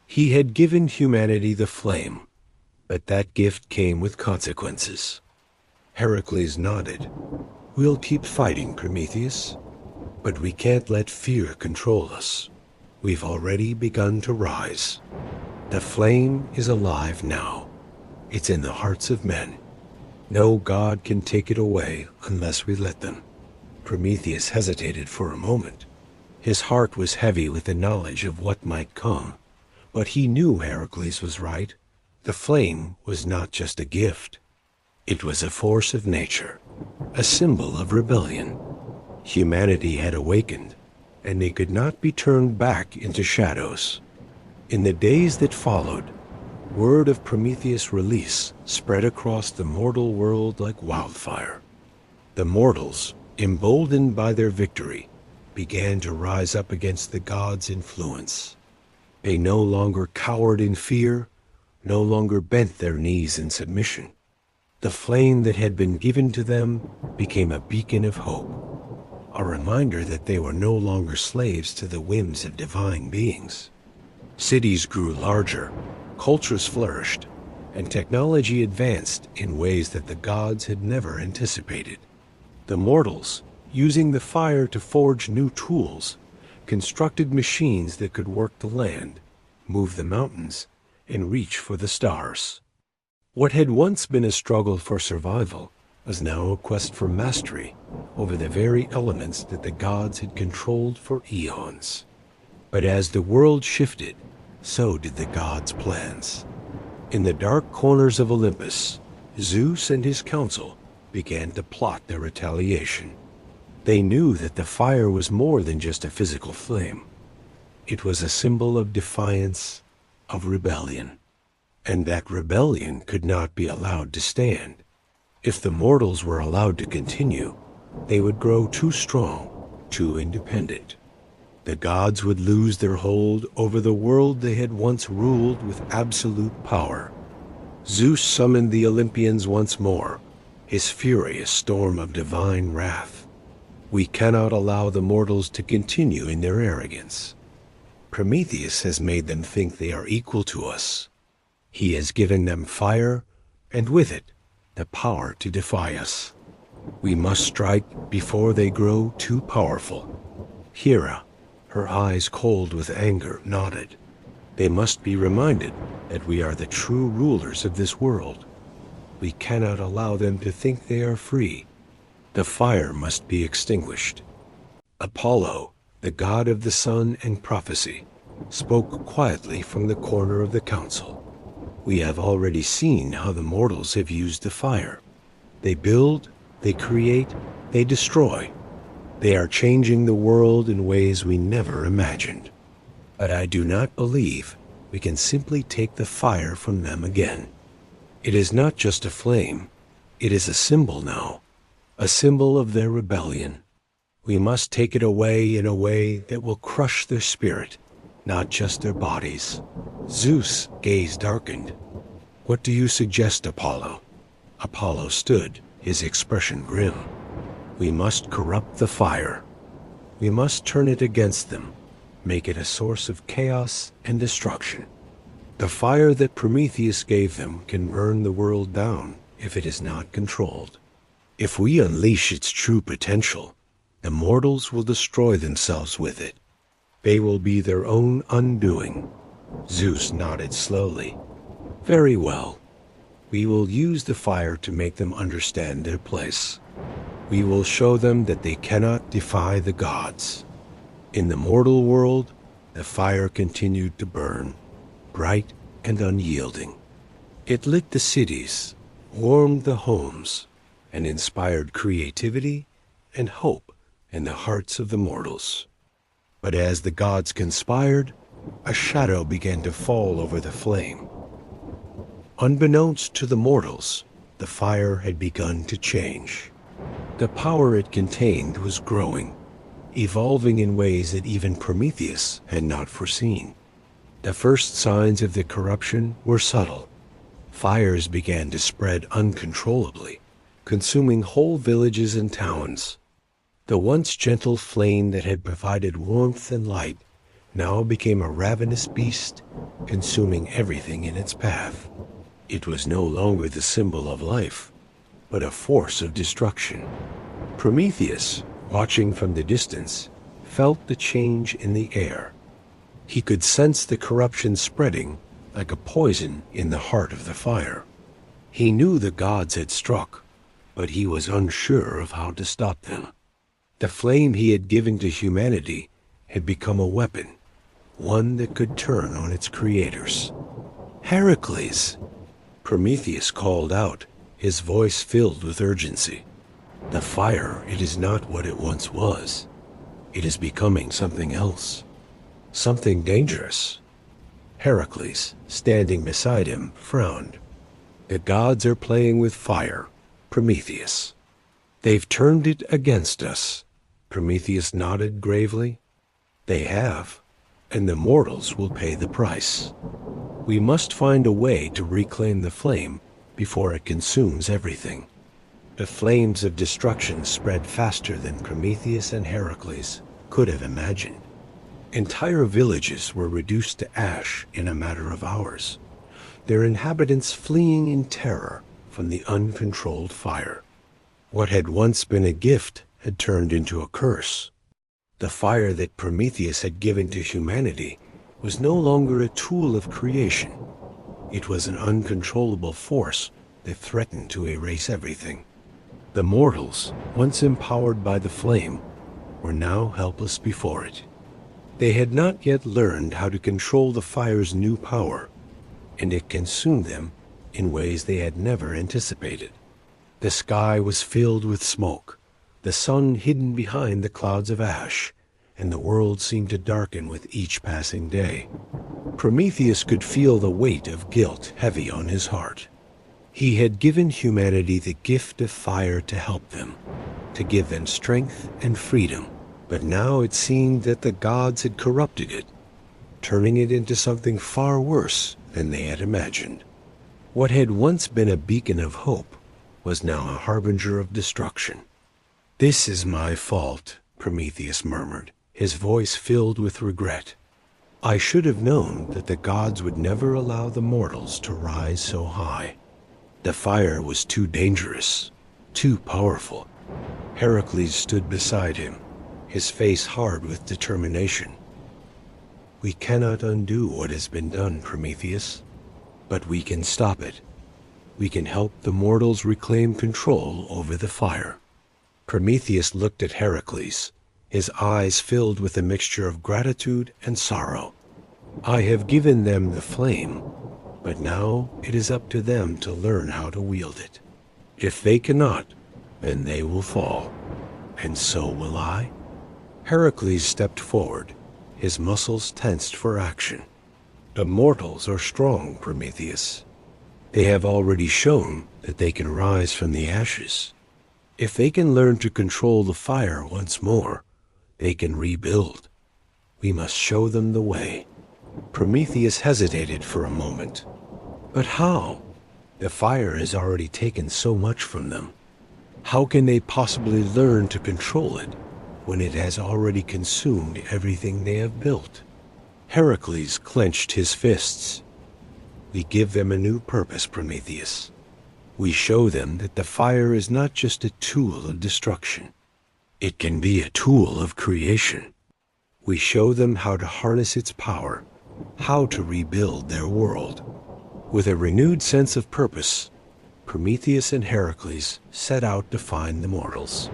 He had given humanity the flame, but that gift came with consequences. Heracles nodded. "We'll keep fighting, Prometheus, but we can't let fear control us. We've already begun to rise. The flame is alive now. It's in the hearts of men. No god can take it away unless we let them." Prometheus hesitated for a moment. His heart was heavy with the knowledge of what might come. But he knew Heracles was right. The flame was not just a gift. It was a force of nature, a symbol of rebellion. Humanity had awakened, and they could not be turned back into shadows. In the days that followed, word of Prometheus' release spread across the mortal world like wildfire. The mortals, emboldened by their victory, began to rise up against the gods' influence. They no longer cowered in fear, no longer bent their knees in submission. The flame that had been given to them became a beacon of hope, a reminder that they were no longer slaves to the whims of divine beings. Cities grew larger, cultures flourished, and technology advanced in ways that the gods had never anticipated. The mortals, using the fire to forge new tools, constructed machines that could work the land, move the mountains, and reach for the stars. What had once been a struggle for survival was now a quest for mastery over the very elements that the gods had controlled for eons. But as the world shifted, so did the gods' plans. In the dark corners of Olympus, Zeus and his council began to plot their retaliation. They knew that the fire was more than just a physical flame. It was a symbol of defiance, of rebellion. And that rebellion could not be allowed to stand. If the mortals were allowed to continue, they would grow too strong, too independent. The gods would lose their hold over the world they had once ruled with absolute power. Zeus summoned the Olympians once more, his fury a storm of divine wrath. We cannot allow the mortals to continue in their arrogance. Prometheus has made them think they are equal to us. He has given them fire, and with it, the power to defy us. We must strike before they grow too powerful. Hera, her eyes cold with anger, nodded. They must be reminded that we are the true rulers of this world. We cannot allow them to think they are free. The fire must be extinguished. Apollo, the god of the sun and prophecy, spoke quietly from the corner of the council. We have already seen how the mortals have used the fire. They build, they create, they destroy. They are changing the world in ways we never imagined. But I do not believe we can simply take the fire from them again. It is not just a flame. It is a symbol now, a symbol of their rebellion. We must take it away in a way that will crush their spirit, not just their bodies. Zeus' gaze darkened. "What do you suggest, Apollo?" Apollo stood, his expression grim. "We must corrupt the fire. We must turn it against them, make it a source of chaos and destruction. The fire that Prometheus gave them can burn the world down if it is not controlled. If we unleash its true potential, the mortals will destroy themselves with it. They will be their own undoing." Zeus nodded slowly. "Very well. We will use the fire to make them understand their place. We will show them that they cannot defy the gods." In the mortal world, the fire continued to burn, bright and unyielding. It lit the cities, warmed the homes, and inspired creativity and hope in the hearts of the mortals. But as the gods conspired, a shadow began to fall over the flame. Unbeknownst to the mortals, the fire had begun to change. The power it contained was growing, evolving in ways that even Prometheus had not foreseen. The first signs of the corruption were subtle. Fires began to spread uncontrollably, consuming whole villages and towns. The once gentle flame that had provided warmth and light now became a ravenous beast, consuming everything in its path. It was no longer the symbol of life, but a force of destruction. Prometheus, watching from the distance, felt the change in the air. He could sense the corruption spreading like a poison in the heart of the fire. He knew the gods had struck, but he was unsure of how to stop them. The flame he had given to humanity had become a weapon, one that could turn on its creators. "Heracles!" Prometheus called out, his voice filled with urgency. "The fire, it is not what it once was. It is becoming something else. Something dangerous." Heracles, standing beside him, frowned. "The gods are playing with fire, Prometheus. They've turned it against us." Prometheus nodded gravely. "They have, and the mortals will pay the price. We must find a way to reclaim the flame before it consumes everything." The flames of destruction spread faster than Prometheus and Heracles could have imagined. Entire villages were reduced to ash in a matter of hours, their inhabitants fleeing in terror from the uncontrolled fire. What had once been a gift had turned into a curse. The fire that Prometheus had given to humanity was no longer a tool of creation. It was an uncontrollable force that threatened to erase everything. The mortals, once empowered by the flame, were now helpless before it. They had not yet learned how to control the fire's new power, and it consumed them in ways they had never anticipated. The sky was filled with smoke, the sun hidden behind the clouds of ash, and the world seemed to darken with each passing day. Prometheus could feel the weight of guilt heavy on his heart. He had given humanity the gift of fire to help them, to give them strength and freedom, but now it seemed that the gods had corrupted it, turning it into something far worse than they had imagined. What had once been a beacon of hope was now a harbinger of destruction. "This is my fault," Prometheus murmured, his voice filled with regret. "I should have known that the gods would never allow the mortals to rise so high. The fire was too dangerous, too powerful." Heracles stood beside him, his face hard with determination. "We cannot undo what has been done, Prometheus, but we can stop it. We can help the mortals reclaim control over the fire." Prometheus looked at Heracles, his eyes filled with a mixture of gratitude and sorrow. "I have given them the flame, but now it is up to them to learn how to wield it. If they cannot, then they will fall, and so will I." Heracles stepped forward, his muscles tensed for action. "The mortals are strong, Prometheus. They have already shown that they can rise from the ashes. If they can learn to control the fire once more, they can rebuild. We must show them the way." Prometheus hesitated for a moment. But how? The fire has already taken so much from them. How can they possibly learn to control it when it has already consumed everything they have built? Heracles clenched his fists. "We give them a new purpose, Prometheus. We show them that the fire is not just a tool of destruction. It can be a tool of creation. We show them how to harness its power, how to rebuild their world." With a renewed sense of purpose, Prometheus and Heracles set out to find the mortals.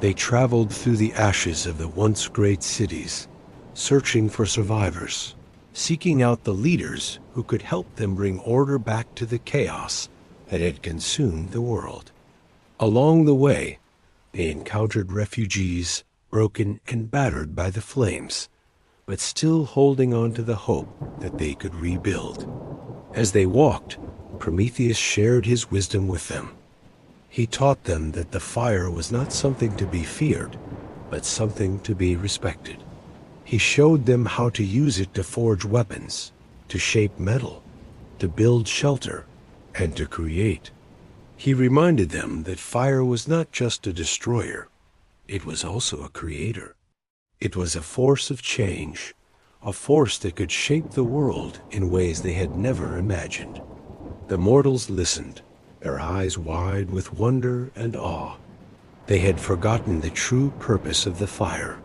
They traveled through the ashes of the once great cities, searching for survivors, seeking out the leaders who could help them bring order back to the chaos that had consumed the world. Along the way, they encountered refugees, broken and battered by the flames, but still holding on to the hope that they could rebuild. As they walked, Prometheus shared his wisdom with them. He taught them that the fire was not something to be feared, but something to be respected. He showed them how to use it to forge weapons, to shape metal, to build shelter, and to create. He reminded them that fire was not just a destroyer, it was also a creator. It was a force of change, a force that could shape the world in ways they had never imagined. The mortals listened, their eyes wide with wonder and awe. They had forgotten the true purpose of the fire.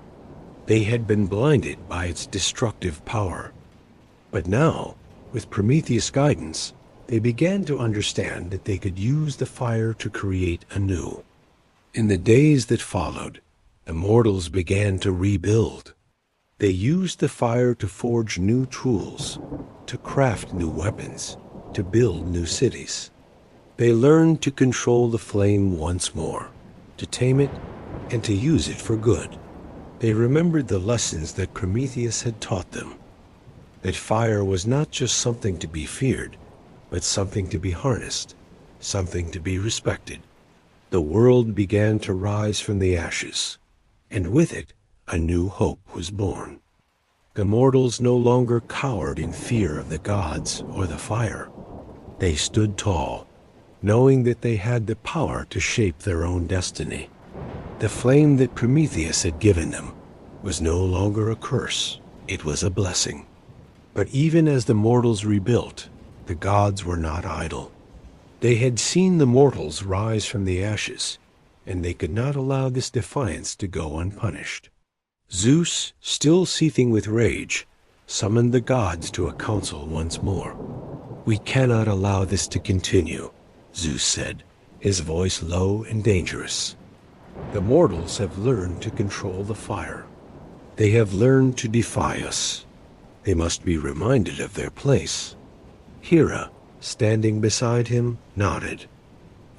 They had been blinded by its destructive power. But now, with Prometheus' guidance, they began to understand that they could use the fire to create anew. In the days that followed, the mortals began to rebuild. They used the fire to forge new tools, to craft new weapons, to build new cities. They learned to control the flame once more, to tame it, and to use it for good. They remembered the lessons that Prometheus had taught them, that fire was not just something to be feared, but something to be harnessed, something to be respected. The world began to rise from the ashes, and with it, a new hope was born. The mortals no longer cowered in fear of the gods or the fire. They stood tall, knowing that they had the power to shape their own destiny. The flame that Prometheus had given them was no longer a curse, it was a blessing. But even as the mortals rebuilt, the gods were not idle. They had seen the mortals rise from the ashes, and they could not allow this defiance to go unpunished. Zeus, still seething with rage, summoned the gods to a council once more. "We cannot allow this to continue," Zeus said, his voice low and dangerous. "The mortals have learned to control the fire. They have learned to defy us. They must be reminded of their place." Hera, standing beside him, nodded.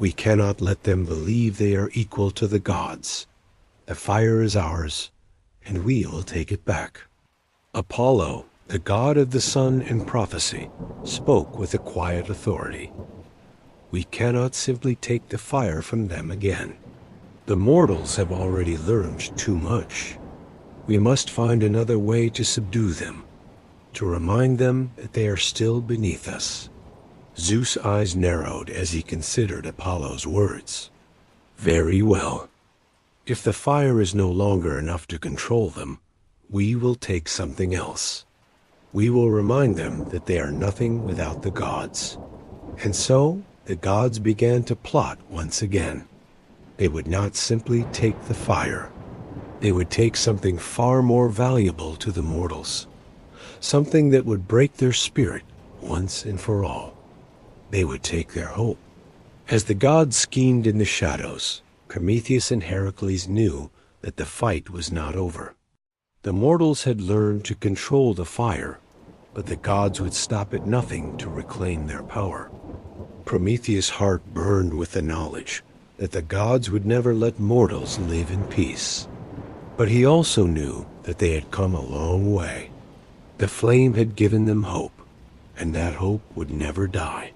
"We cannot let them believe they are equal to the gods. The fire is ours, and we will take it back." Apollo, the god of the sun and prophecy, spoke with a quiet authority. "We cannot simply take the fire from them again. The mortals have already learned too much. We must find another way to subdue them, to remind them that they are still beneath us." Zeus' eyes narrowed as he considered Apollo's words. "Very well. If the fire is no longer enough to control them, we will take something else. We will remind them that they are nothing without the gods." And so the gods began to plot once again. They would not simply take the fire. They would take something far more valuable to the mortals, something that would break their spirit once and for all. They would take their hope. As the gods schemed in the shadows, Prometheus and Heracles knew that the fight was not over. The mortals had learned to control the fire, but the gods would stop at nothing to reclaim their power. Prometheus' heart burned with the knowledge that the gods would never let mortals live in peace. But he also knew that they had come a long way. The flame had given them hope, and that hope would never die.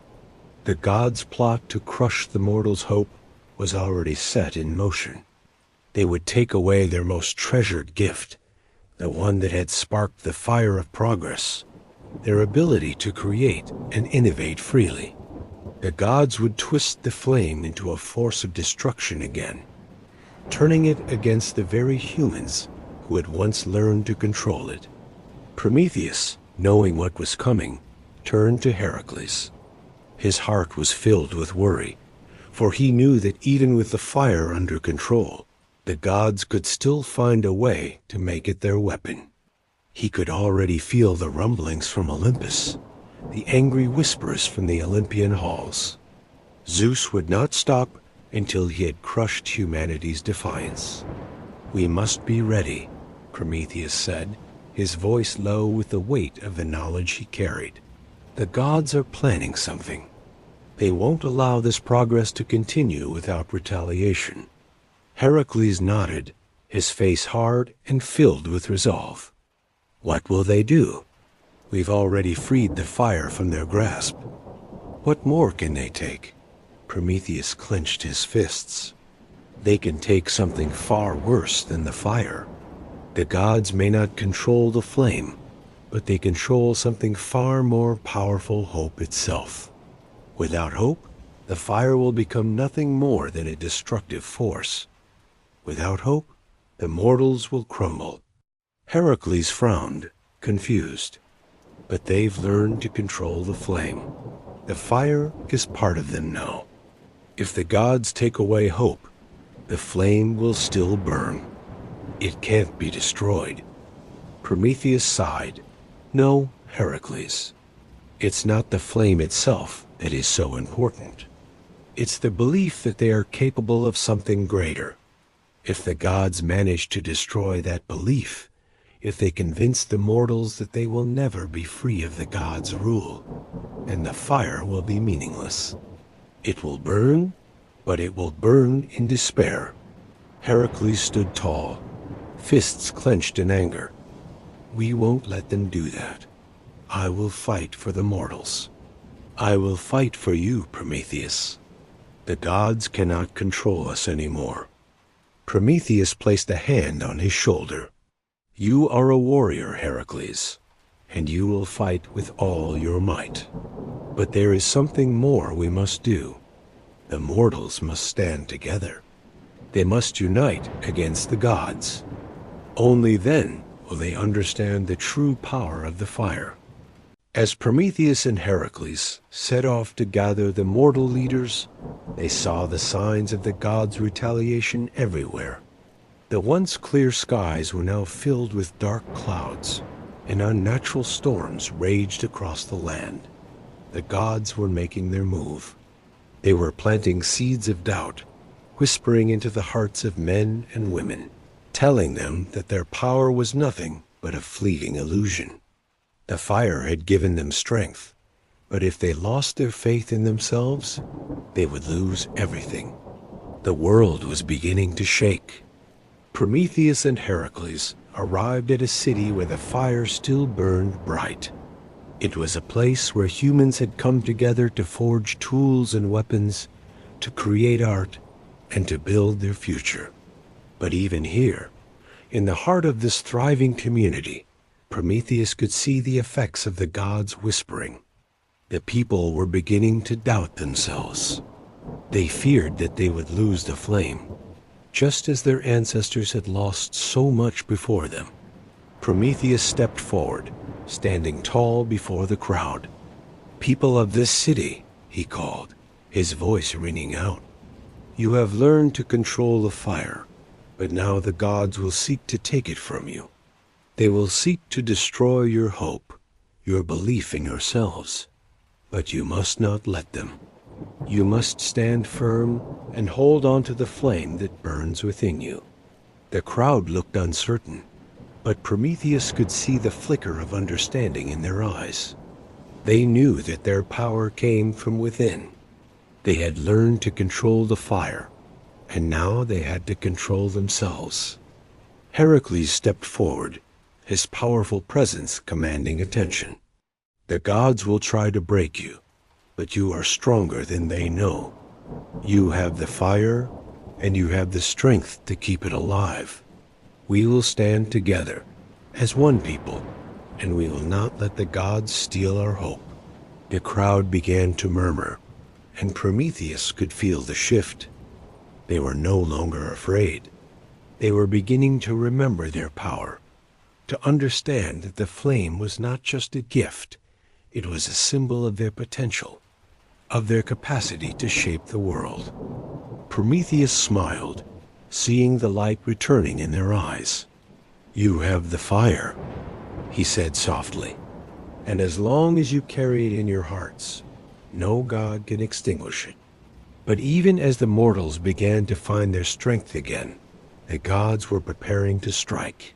The gods' plot to crush the mortals' hope was already set in motion. They would take away their most treasured gift, the one that had sparked the fire of progress, their ability to create and innovate freely. The gods would twist the flame into a force of destruction again, turning it against the very humans who had once learned to control it. Prometheus, knowing what was coming, turned to Heracles. His heart was filled with worry, for he knew that even with the fire under control, the gods could still find a way to make it their weapon. He could already feel the rumblings from Olympus, the angry whispers from the Olympian halls. Zeus would not stop until he had crushed humanity's defiance. "We must be ready," Prometheus said, his voice low with the weight of the knowledge he carried. "The gods are planning something. They won't allow this progress to continue without retaliation." Heracles nodded, his face hard and filled with resolve. "What will they do? We've already freed the fire from their grasp. What more can they take?" Prometheus clenched his fists. "They can take something far worse than the fire. The gods may not control the flame, but they control something far more powerful, hope itself. Without hope, the fire will become nothing more than a destructive force. Without hope, the mortals will crumble." Heracles frowned, confused. "But they've learned to control the flame. The fire is part of them now. If the gods take away hope, the flame will still burn. It can't be destroyed." Prometheus sighed. "No, Heracles. It's not the flame itself that is so important. It's the belief that they are capable of something greater. If the gods manage to destroy that belief, if they convince the mortals that they will never be free of the gods' rule, and the fire will be meaningless. It will burn, but it will burn in despair. Heracles stood tall, fists clenched in anger. We won't let them do that. I will fight for the mortals. I will fight for you, Prometheus. The gods cannot control us anymore. Prometheus placed a hand on his shoulder. You are a warrior, Heracles, and you will fight with all your might. But there is something more we must do. The mortals must stand together. They must unite against the gods. Only then will they understand the true power of the fire. As Prometheus and Heracles set off to gather the mortal leaders, they saw the signs of the gods' retaliation everywhere. The once clear skies were now filled with dark clouds, and unnatural storms raged across the land. The gods were making their move. They were planting seeds of doubt, whispering into the hearts of men and women, telling them that their power was nothing but a fleeting illusion. The fire had given them strength, but if they lost their faith in themselves, they would lose everything. The world was beginning to shake. Prometheus and Heracles arrived at a city where the fire still burned bright. It was a place where humans had come together to forge tools and weapons, to create art, and to build their future. But even here, in the heart of this thriving community, Prometheus could see the effects of the gods whispering. The people were beginning to doubt themselves. They feared that they would lose the flame, just as their ancestors had lost so much before them. Prometheus stepped forward, standing tall before the crowd. People of this city, he called, his voice ringing out. You have learned to control the fire, but now the gods will seek to take it from you. They will seek to destroy your hope, your belief in yourselves. But you must not let them. You must stand firm and hold on to the flame that burns within you. The crowd looked uncertain, but Prometheus could see the flicker of understanding in their eyes. They knew that their power came from within. They had learned to control the fire, and now they had to control themselves. Heracles stepped forward, his powerful presence commanding attention. The gods will try to break you, but you are stronger than they know. You have the fire, and you have the strength to keep it alive. We will stand together as one people, and we will not let the gods steal our hope. The crowd began to murmur, and Prometheus could feel the shift. They were no longer afraid. They were beginning to remember their power, to understand that the flame was not just a gift, it was a symbol of their potential, of their capacity to shape the world. Prometheus smiled, seeing the light returning in their eyes. You have the fire, he said softly, and as long as you carry it in your hearts, no god can extinguish it. But even as the mortals began to find their strength again, the gods were preparing to strike.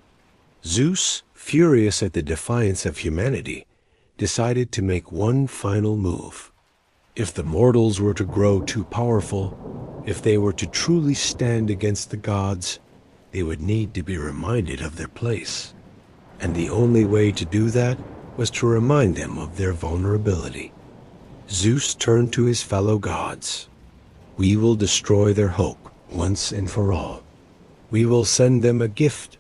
Zeus, furious at the defiance of humanity, decided to make one final move. If the mortals were to grow too powerful, if they were to truly stand against the gods, they would need to be reminded of their place. And the only way to do that was to remind them of their vulnerability. Zeus turned to his fellow gods. We will destroy their hope once and for all. We will send them a gift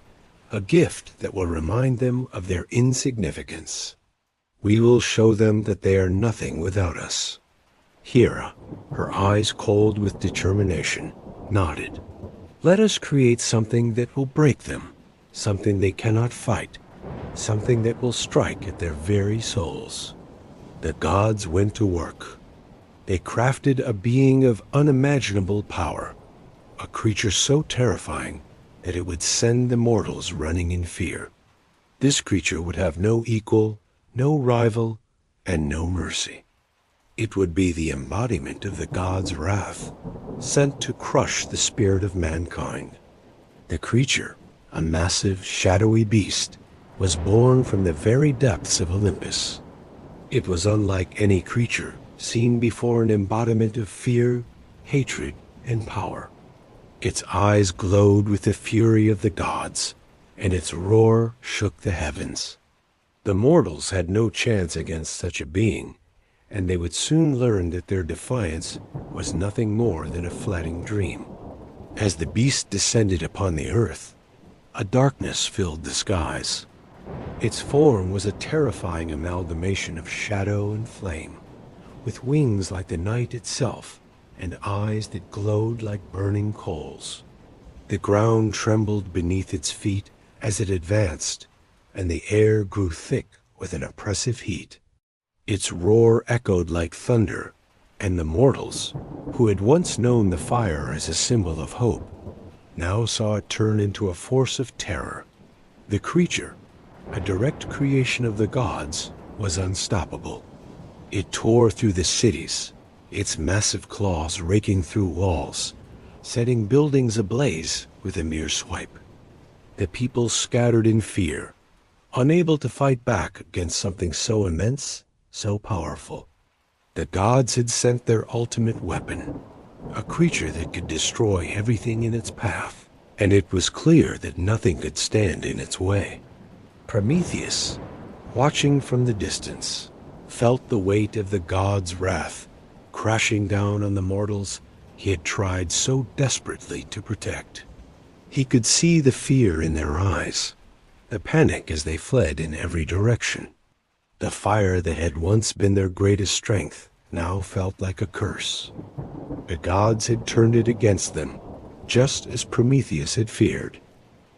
that will remind them of their insignificance. We will show them that they are nothing without us. Hera, her eyes cold with determination, nodded. Let us create something that will break them, something they cannot fight, something that will strike at their very souls. The gods went to work. They crafted a being of unimaginable power, a creature so terrifying that it would send the mortals running in fear. This creature would have no equal, no rival, and no mercy. It would be the embodiment of the gods' wrath, sent to crush the spirit of mankind. The creature, a massive, shadowy beast, was born from the very depths of Olympus. It was unlike any creature seen before, an embodiment of fear, hatred, and power. Its eyes glowed with the fury of the gods, and its roar shook the heavens. The mortals had no chance against such a being, and they would soon learn that their defiance was nothing more than a fleeting dream. As the beast descended upon the earth, a darkness filled the skies. Its form was a terrifying amalgamation of shadow and flame, with wings like the night itself and eyes that glowed like burning coals. The ground trembled beneath its feet as it advanced, and the air grew thick with an oppressive heat. Its roar echoed like thunder, and the mortals, who had once known the fire as a symbol of hope, now saw it turn into a force of terror. The creature, a direct creation of the gods, was unstoppable. It tore through the cities, its massive claws raking through walls, setting buildings ablaze with a mere swipe. The people scattered in fear, unable to fight back against something so immense, so powerful. The gods had sent their ultimate weapon, a creature that could destroy everything in its path, and it was clear that nothing could stand in its way. Prometheus, watching from the distance, felt the weight of the gods' wrath crashing down on the mortals he had tried so desperately to protect. He could see the fear in their eyes, the panic as they fled in every direction. The fire that had once been their greatest strength now felt like a curse. The gods had turned it against them, just as Prometheus had feared.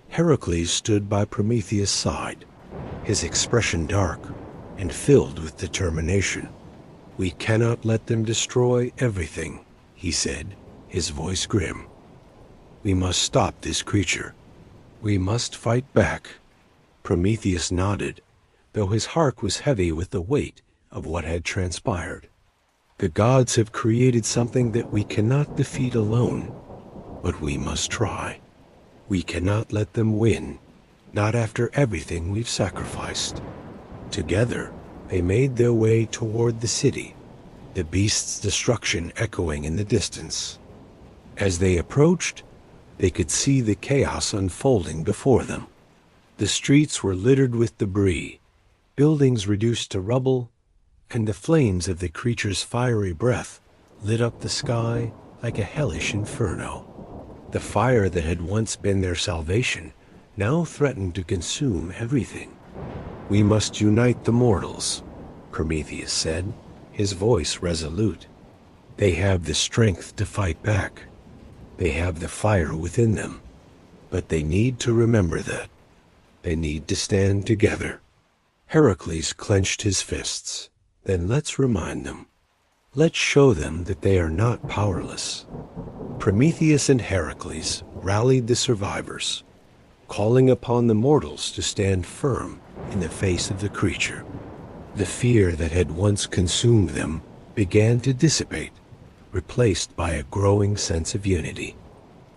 Heracles stood by Prometheus' side, his expression dark and filled with determination. "We cannot let them destroy everything," he said, his voice grim. "We must stop this creature. We must fight back." Prometheus nodded, though his heart was heavy with the weight of what had transpired. "The gods have created something that we cannot defeat alone, but we must try. We cannot let them win, not after everything we've sacrificed." Together, they made their way toward the city, the beast's destruction echoing in the distance. As they approached, they could see the chaos unfolding before them. The streets were littered with debris, buildings reduced to rubble, and the flames of the creature's fiery breath lit up the sky like a hellish inferno. The fire that had once been their salvation now threatened to consume everything. "We must unite the mortals," Prometheus said, his voice resolute. "They have the strength to fight back. They have the fire within them. But they need to remember that. They need to stand together." Heracles clenched his fists. "Then let's remind them. Let's show them that they are not powerless." Prometheus and Heracles rallied the survivors, calling upon the mortals to stand firm in the face of the creature. The fear that had once consumed them began to dissipate, replaced by a growing sense of unity.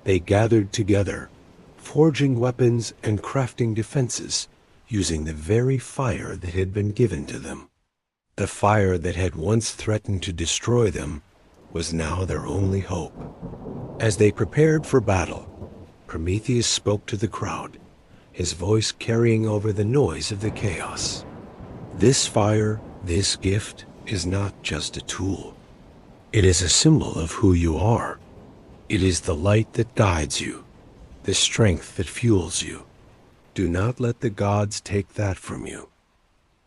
They gathered together, forging weapons and crafting defenses using the very fire that had been given to them. The fire that had once threatened to destroy them was now their only hope. As they prepared for battle, Prometheus spoke to the crowd, his voice carrying over the noise of the chaos. "This fire, this gift, is not just a tool. It is a symbol of who you are. It is the light that guides you, the strength that fuels you. Do not let the gods take that from you.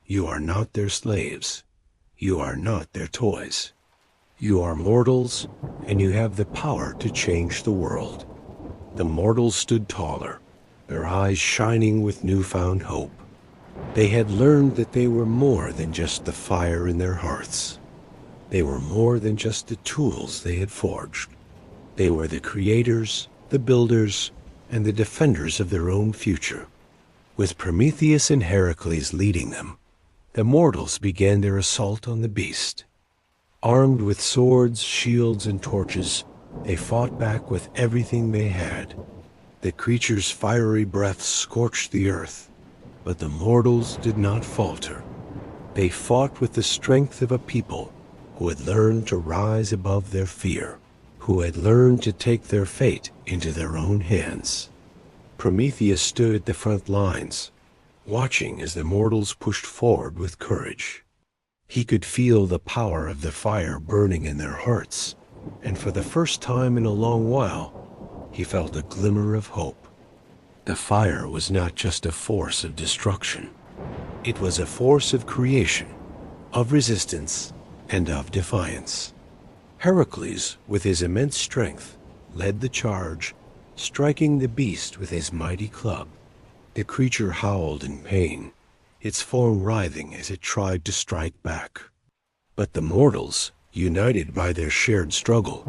You are not their slaves. You are not their toys. You are mortals, and you have the power to change the world." The mortals stood taller, their eyes shining with newfound hope. They had learned that they were more than just the fire in their hearts. They were more than just the tools they had forged. They were the creators, the builders, and the defenders of their own future. With Prometheus and Heracles leading them, the mortals began their assault on the beast. Armed with swords, shields, and torches, they fought back with everything they had. The creature's fiery breath scorched the earth, but the mortals did not falter. They fought with the strength of a people who had learned to rise above their fear, who had learned to take their fate into their own hands. Prometheus stood at the front lines, watching as the mortals pushed forward with courage. He could feel the power of the fire burning in their hearts, and for the first time in a long while, he felt a glimmer of hope. The fire was not just a force of destruction. It was a force of creation, of resistance, and of defiance. Heracles, with his immense strength, led the charge, striking the beast with his mighty club. The creature howled in pain, its form writhing as it tried to strike back. But the mortals, united by their shared struggle,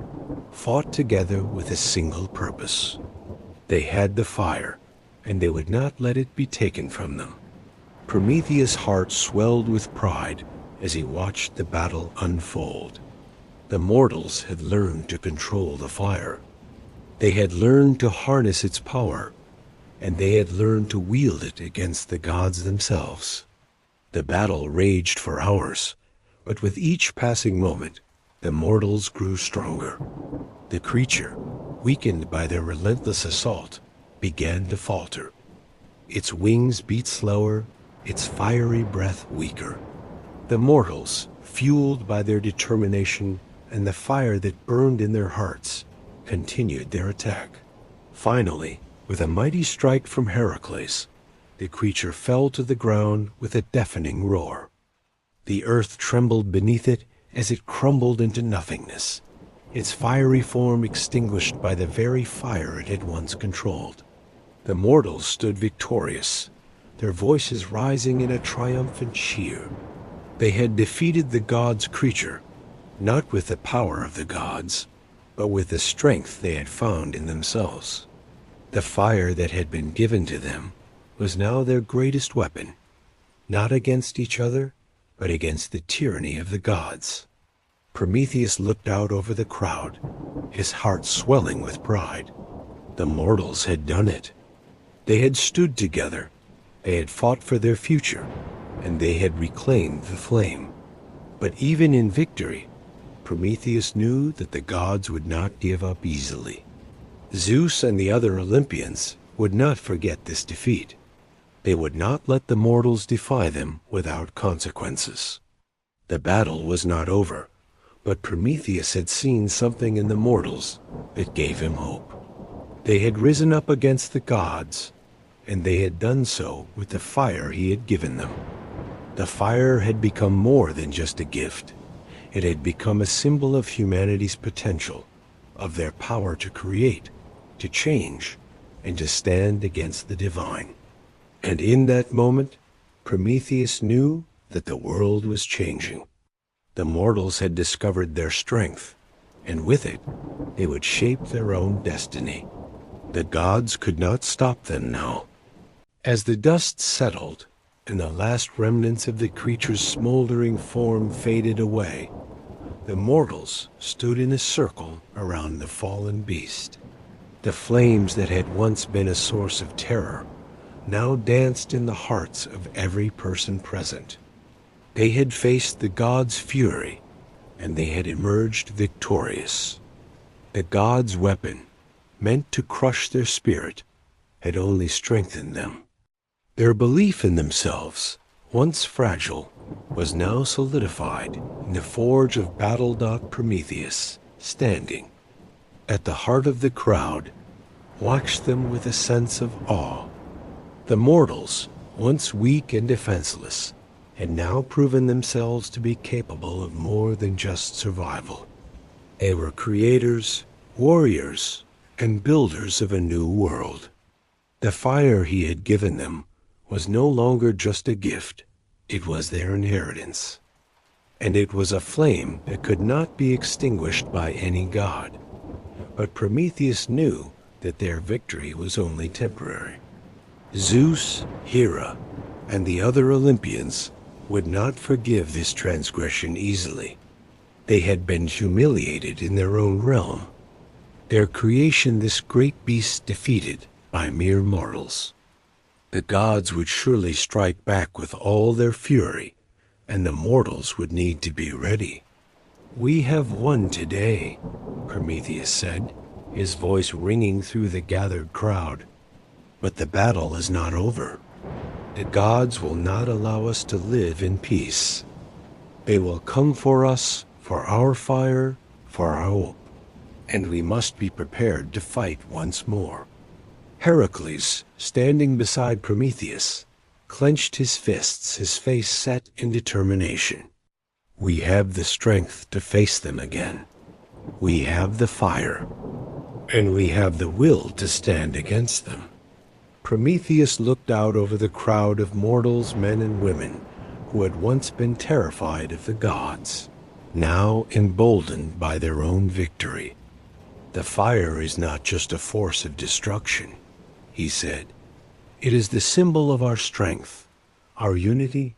fought together with a single purpose. They had the fire, and they would not let it be taken from them. Prometheus' heart swelled with pride as he watched the battle unfold. The mortals had learned to control the fire. They had learned to harness its power, and they had learned to wield it against the gods themselves. The battle raged for hours, but with each passing moment, the mortals grew stronger. The creature, weakened by their relentless assault, began to falter. Its wings beat slower, its fiery breath weaker. The mortals, fueled by their determination and the fire that burned in their hearts, continued their attack. Finally, with a mighty strike from Heracles, the creature fell to the ground with a deafening roar. The earth trembled beneath it as it crumbled into nothingness, its fiery form extinguished by the very fire it had once controlled. The mortals stood victorious, their voices rising in a triumphant cheer. They had defeated the gods' creature, not with the power of the gods, but with the strength they had found in themselves. The fire that had been given to them was now their greatest weapon, not against each other, but against the tyranny of the gods. Prometheus looked out over the crowd, his heart swelling with pride. The mortals had done it. They had stood together, they had fought for their future, and they had reclaimed the flame. But even in victory, Prometheus knew that the gods would not give up easily. Zeus and the other Olympians would not forget this defeat. They would not let the mortals defy them without consequences. The battle was not over, but Prometheus had seen something in the mortals that gave him hope. They had risen up against the gods, and they had done so with the fire he had given them. The fire had become more than just a gift. It had become a symbol of humanity's potential, of their power to create, to change, and to stand against the divine. And in that moment, Prometheus knew that the world was changing. The mortals had discovered their strength, and with it, they would shape their own destiny. The gods could not stop them now. As the dust settled, and the last remnants of the creature's smoldering form faded away, the mortals stood in a circle around the fallen beast. The flames that had once been a source of terror now danced in the hearts of every person present. They had faced the gods' fury, and they had emerged victorious. The gods' weapon, meant to crush their spirit, had only strengthened them. Their belief in themselves, once fragile, was now solidified in the forge of battle-dogged Prometheus, standing. At the heart of the crowd, watched them with a sense of awe. The mortals, once weak and defenseless, had now proven themselves to be capable of more than just survival. They were creators, warriors, and builders of a new world. The fire he had given them was no longer just a gift, it was their inheritance. And it was a flame that could not be extinguished by any god. But Prometheus knew that their victory was only temporary. Zeus, Hera, and the other Olympians would not forgive this transgression easily. They had been humiliated in their own realm. Their creation this great beast defeated by mere mortals. The gods would surely strike back with all their fury, and the mortals would need to be ready. "We have won today," Prometheus said, his voice ringing through the gathered crowd. "But the battle is not over. The gods will not allow us to live in peace. They will come for us, for our fire, for our hope, and we must be prepared to fight once more." Heracles, standing beside Prometheus, clenched his fists, his face set in determination. "We have the strength to face them again. We have the fire, and we have the will to stand against them." Prometheus looked out over the crowd of mortals, men and women, who had once been terrified of the gods, now emboldened by their own victory. "The fire is not just a force of destruction," he said. "It is the symbol of our strength, our unity,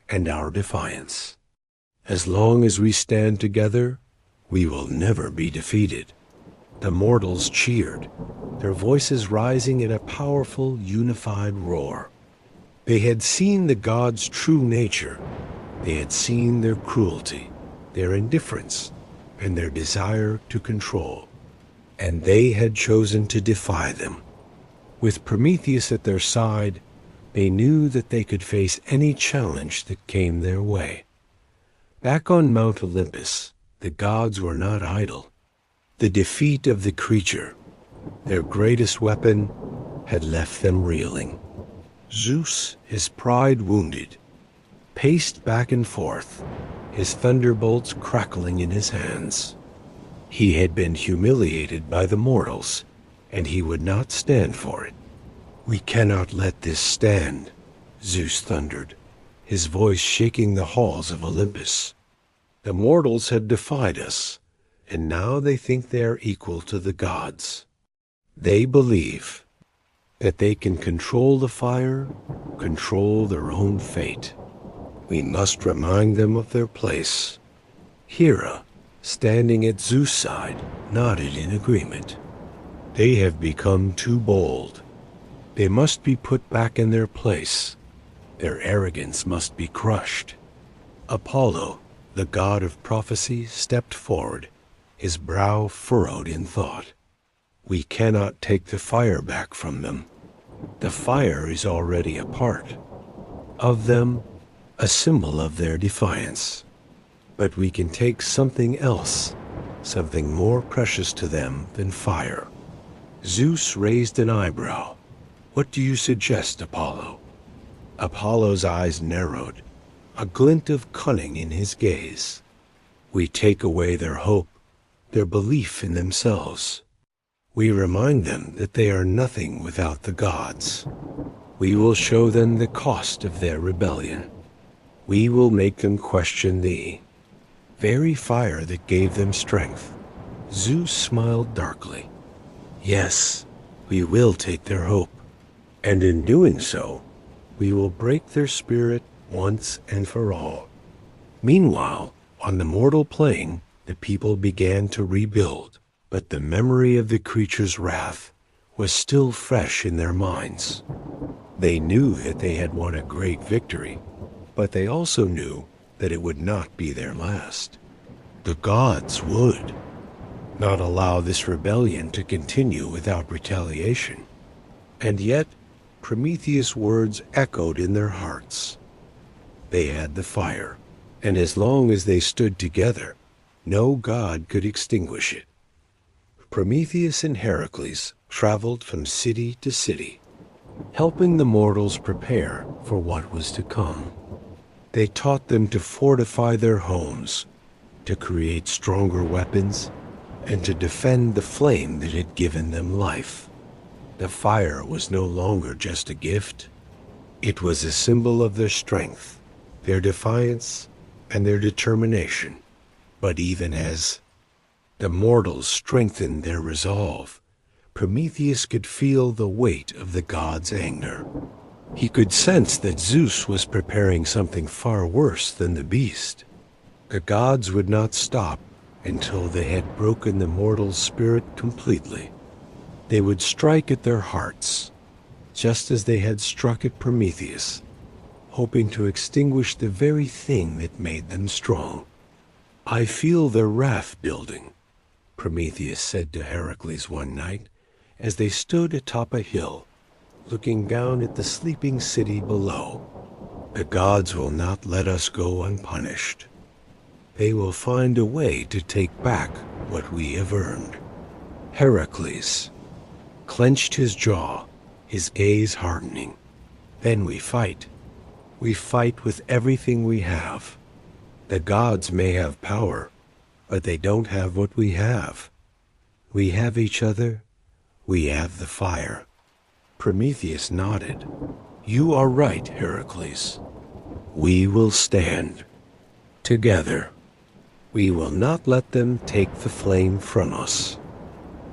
and our defiance. As long as we stand together, we will never be defeated." The mortals cheered, their voices rising in a powerful, unified roar. They had seen the gods' true nature. They had seen their cruelty, their indifference, and their desire to control. And they had chosen to defy them. With Prometheus at their side, they knew that they could face any challenge that came their way. Back on Mount Olympus, the gods were not idle. The defeat of the creature, their greatest weapon, had left them reeling. Zeus, his pride wounded, paced back and forth, his thunderbolts crackling in his hands. He had been humiliated by the mortals, and he would not stand for it. "We cannot let this stand," Zeus thundered, his voice shaking the halls of Olympus. "The mortals had defied us, and now they think they are equal to the gods. They believe that they can control the fire, control their own fate. We must remind them of their place." Hera, standing at Zeus' side, nodded in agreement. "They have become too bold. They must be put back in their place. Their arrogance must be crushed." Apollo, the god of prophecy, stepped forward, his brow furrowed in thought. "We cannot take the fire back from them. The fire is already a part of them, a symbol of their defiance. But we can take something else, something more precious to them than fire." Zeus raised an eyebrow. "What do you suggest, Apollo?" Apollo's eyes narrowed, a glint of cunning in his gaze. "We take away their hope, their belief in themselves. We remind them that they are nothing without the gods. We will show them the cost of their rebellion. We will make them question the very fire that gave them strength." Zeus smiled darkly. "Yes, we will take their hope, and in doing so, we will break their spirit once and for all." Meanwhile, on the mortal plane, the people began to rebuild, but the memory of the creature's wrath was still fresh in their minds. They knew that they had won a great victory, but they also knew that it would not be their last. The gods would not allow this rebellion to continue without retaliation. And yet, Prometheus' words echoed in their hearts. They had the fire, and as long as they stood together, no god could extinguish it. Prometheus and Heracles traveled from city to city, helping the mortals prepare for what was to come. They taught them to fortify their homes, to create stronger weapons, and to defend the flame that had given them life. The fire was no longer just a gift. It was a symbol of their strength, their defiance, and their determination. But even as the mortals strengthened their resolve, Prometheus could feel the weight of the gods' anger. He could sense that Zeus was preparing something far worse than the beast. The gods would not stop until they had broken the mortal spirit completely. They would strike at their hearts, just as they had struck at Prometheus, hoping to extinguish the very thing that made them strong. "I feel their wrath building," Prometheus said to Heracles one night, as they stood atop a hill, looking down at the sleeping city below. "The gods will not let us go unpunished. They will find a way to take back what we have earned." Heracles clenched his jaw, his gaze hardening. "Then we fight. We fight with everything we have. The gods may have power, but they don't have what we have. We have each other. We have the fire." Prometheus nodded. "You are right, Heracles. We will stand together. We will not let them take the flame from us."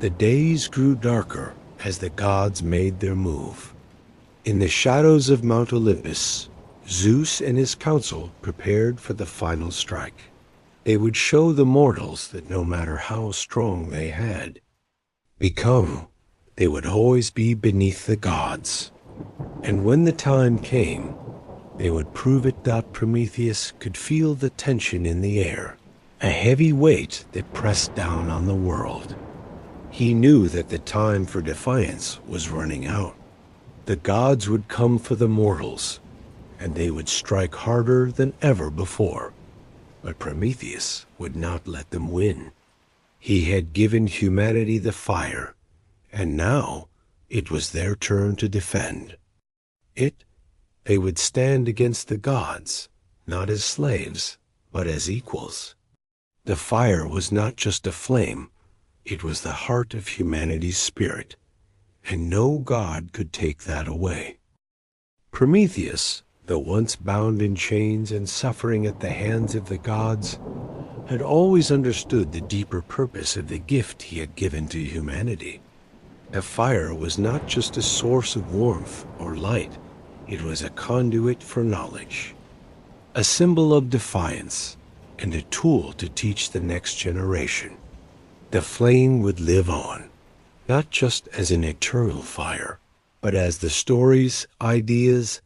The days grew darker as the gods made their move. In the shadows of Mount Olympus, Zeus and his council prepared for the final strike. They would show the mortals that no matter how strong they had become, they would always be beneath the gods. And when the time came, they would prove it that Prometheus could feel the tension in the air, a heavy weight that pressed down on the world. He knew that the time for defiance was running out. The gods would come for the mortals, and they would strike harder than ever before. But Prometheus would not let them win. He had given humanity the fire, and now it was their turn to defend it. They would stand against the gods, not as slaves, but as equals. The fire was not just a flame, it was the heart of humanity's spirit, and no god could take that away. Prometheus, though once bound in chains and suffering at the hands of the gods, had always understood the deeper purpose of the gift he had given to humanity. The fire was not just a source of warmth or light, it was a conduit for knowledge, a symbol of defiance, and a tool to teach the next generation. The flame would live on, not just as an eternal fire, but as the stories, ideas,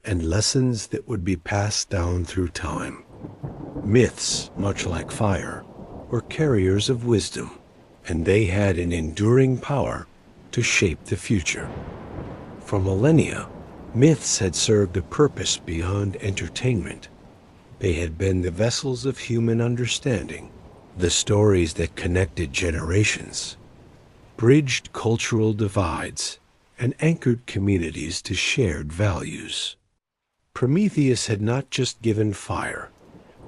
and lessons that would be passed down through time. Myths, much like fire, were carriers of wisdom, and they had an enduring power to shape the future. For millennia, myths had served a purpose beyond entertainment. They had been the vessels of human understanding, the stories that connected generations, bridged cultural divides, and anchored communities to shared values. Prometheus had not just given fire,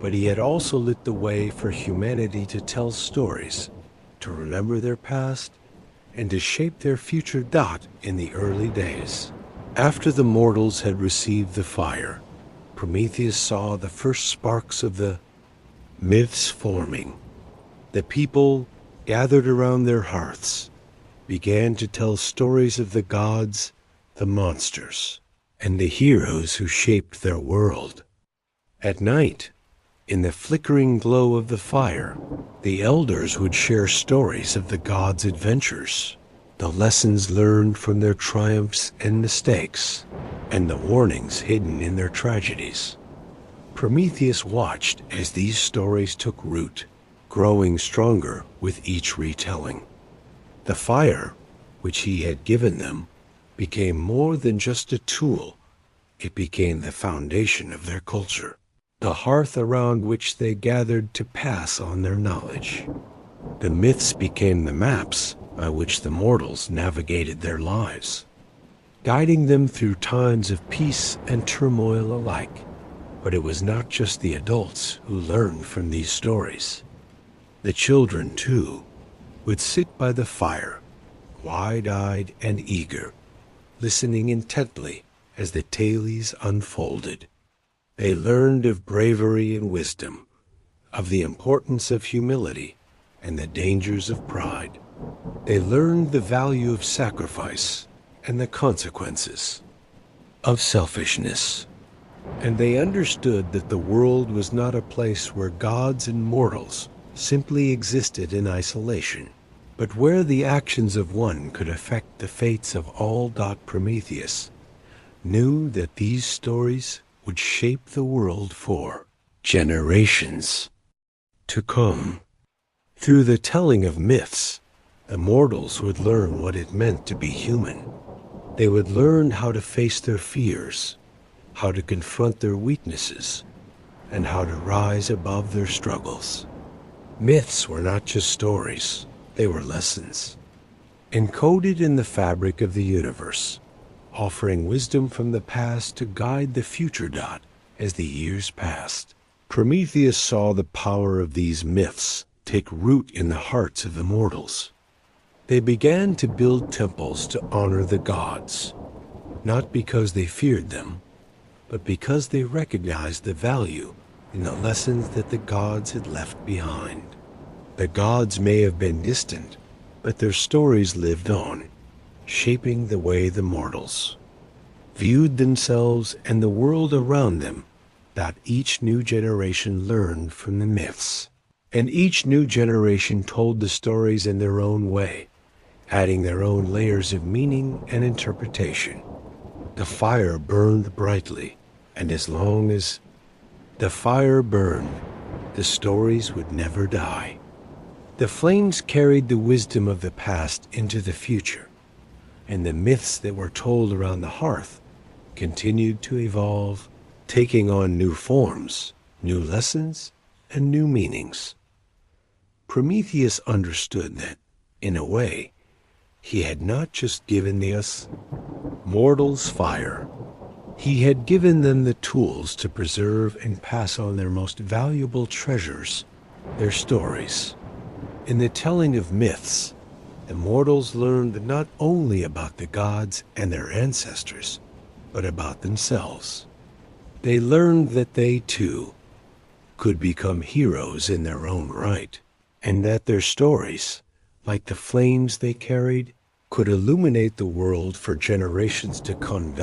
but he had also lit the way for humanity to tell stories, to remember their past, and to shape their future in the early days. After the mortals had received the fire, Prometheus saw the first sparks of the myths forming. The people, gathered around their hearths, began to tell stories of the gods, the monsters, and the heroes who shaped their world. At night, in the flickering glow of the fire, the elders would share stories of the gods' adventures, the lessons learned from their triumphs and mistakes, and the warnings hidden in their tragedies. Prometheus watched as these stories took root, growing stronger with each retelling. The fire, which he had given them, became more than just a tool. It became the foundation of their culture, the hearth around which they gathered to pass on their knowledge. The myths became the maps by which the mortals navigated their lives, guiding them through times of peace and turmoil alike. But it was not just the adults who learned from these stories. The children, too, would sit by the fire, wide-eyed and eager, listening intently as the tales unfolded. They learned of bravery and wisdom, of the importance of humility and the dangers of pride. They learned the value of sacrifice and the consequences of selfishness. And they understood that the world was not a place where gods and mortals simply existed in isolation, but where the actions of one could affect the fates of all. Prometheus knew that these stories would shape the world for generations to come. Through the telling of myths, the mortals would learn what it meant to be human. They would learn how to face their fears, how to confront their weaknesses, and how to rise above their struggles. Myths were not just stories, they were lessons, encoded in the fabric of the universe, offering wisdom from the past to guide the future. As the years passed, Prometheus saw the power of these myths take root in the hearts of the mortals. They began to build temples to honor the gods, not because they feared them, but because they recognized the value in the lessons that the gods had left behind. The gods may have been distant, but their stories lived on, shaping the way the mortals viewed themselves and the world around them. That each new generation learned from the myths, and each new generation told the stories in their own way, adding their own layers of meaning and interpretation. The fire burned brightly, and as long as the fire burned, the stories would never die. The flames carried the wisdom of the past into the future, and the myths that were told around the hearth continued to evolve, taking on new forms, new lessons, and new meanings. Prometheus understood that, in a way, he had not just given us mortals fire. He had given them the tools to preserve and pass on their most valuable treasures, their stories. In the telling of myths, the mortals learned not only about the gods and their ancestors, but about themselves. They learned that they, too, could become heroes in their own right, and that their stories, like the flames they carried, could illuminate the world for generations to come.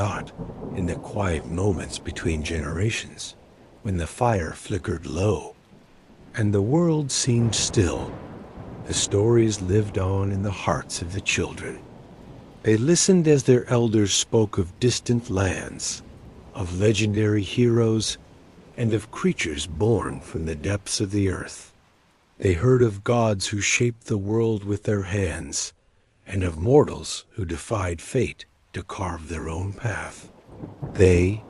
In the quiet moments between generations, when the fire flickered low and the world seemed still, the stories lived on in the hearts of the children. They listened as their elders spoke of distant lands, of legendary heroes, and of creatures born from the depths of the earth. They heard of gods who shaped the world with their hands, and of mortals who defied fate to carve their own path. They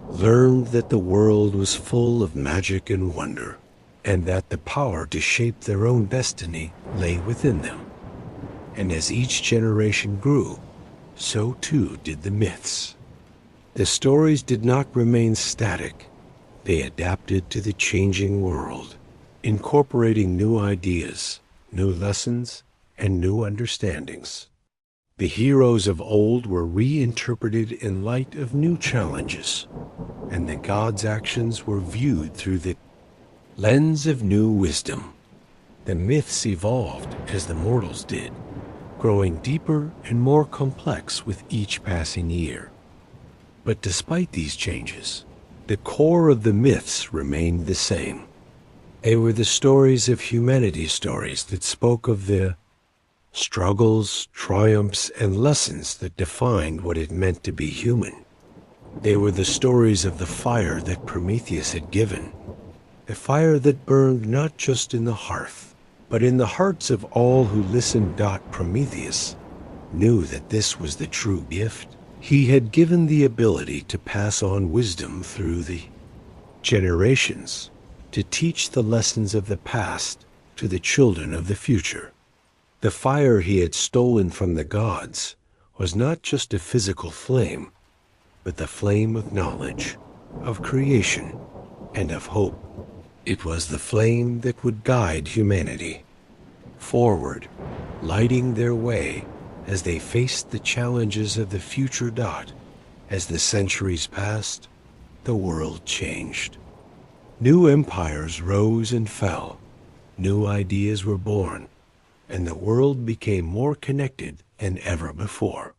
learned that the world was full of magic and wonder, and that the power to shape their own destiny lay within them. And as each generation grew, so too did the myths. The stories did not remain static. They adapted to the changing world, incorporating new ideas, new lessons, and new understandings. The heroes of old were reinterpreted in light of new challenges, and the gods' actions were viewed through the lens of new wisdom. The myths evolved as the mortals did, growing deeper and more complex with each passing year. But despite these changes, the core of the myths remained the same. They were the stories of humanity, stories that spoke of the struggles, triumphs, and lessons that defined what it meant to be human. They were the stories of the fire that Prometheus had given, a fire that burned not just in the hearth, but in the hearts of all who listened. Prometheus knew that this was the true gift. He had given the ability to pass on wisdom through the generations, to teach the lessons of the past to the children of the future. The fire he had stolen from the gods was not just a physical flame, but the flame of knowledge, of creation, and of hope. It was the flame that would guide humanity forward, lighting their way as they faced the challenges of the future. As the centuries passed, the world changed. New empires rose and fell, new ideas were born, and the world became more connected than ever before.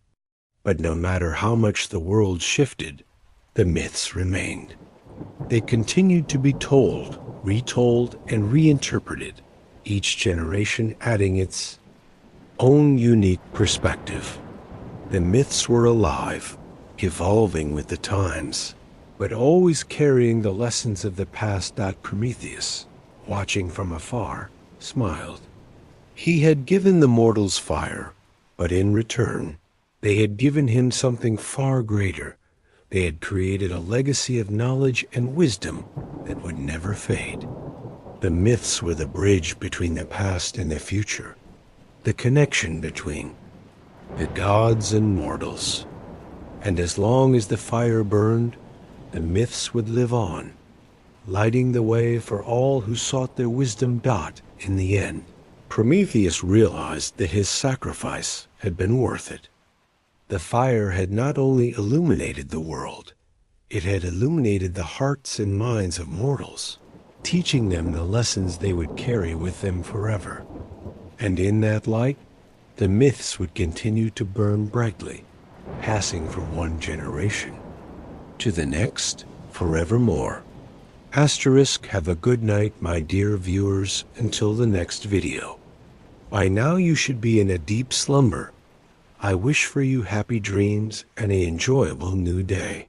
But no matter how much the world shifted, the myths remained. They continued to be told, retold, and reinterpreted, each generation adding its own unique perspective. The myths were alive, evolving with the times, but always carrying the lessons of the past. Prometheus, watching from afar, smiled. He had given the mortals fire, but in return, they had given him something far greater. They had created a legacy of knowledge and wisdom that would never fade. The myths were the bridge between the past and the future, the connection between the gods and mortals. And as long as the fire burned, the myths would live on, lighting the way for all who sought their wisdom. In the end, Prometheus realized that his sacrifice had been worth it. The fire had not only illuminated the world, it had illuminated the hearts and minds of mortals, teaching them the lessons they would carry with them forever. And in that light, the myths would continue to burn brightly, passing from one generation to the next forevermore. Have a good night, my dear viewers, until the next video. By now you should be in a deep slumber. I wish for you happy dreams and an enjoyable new day.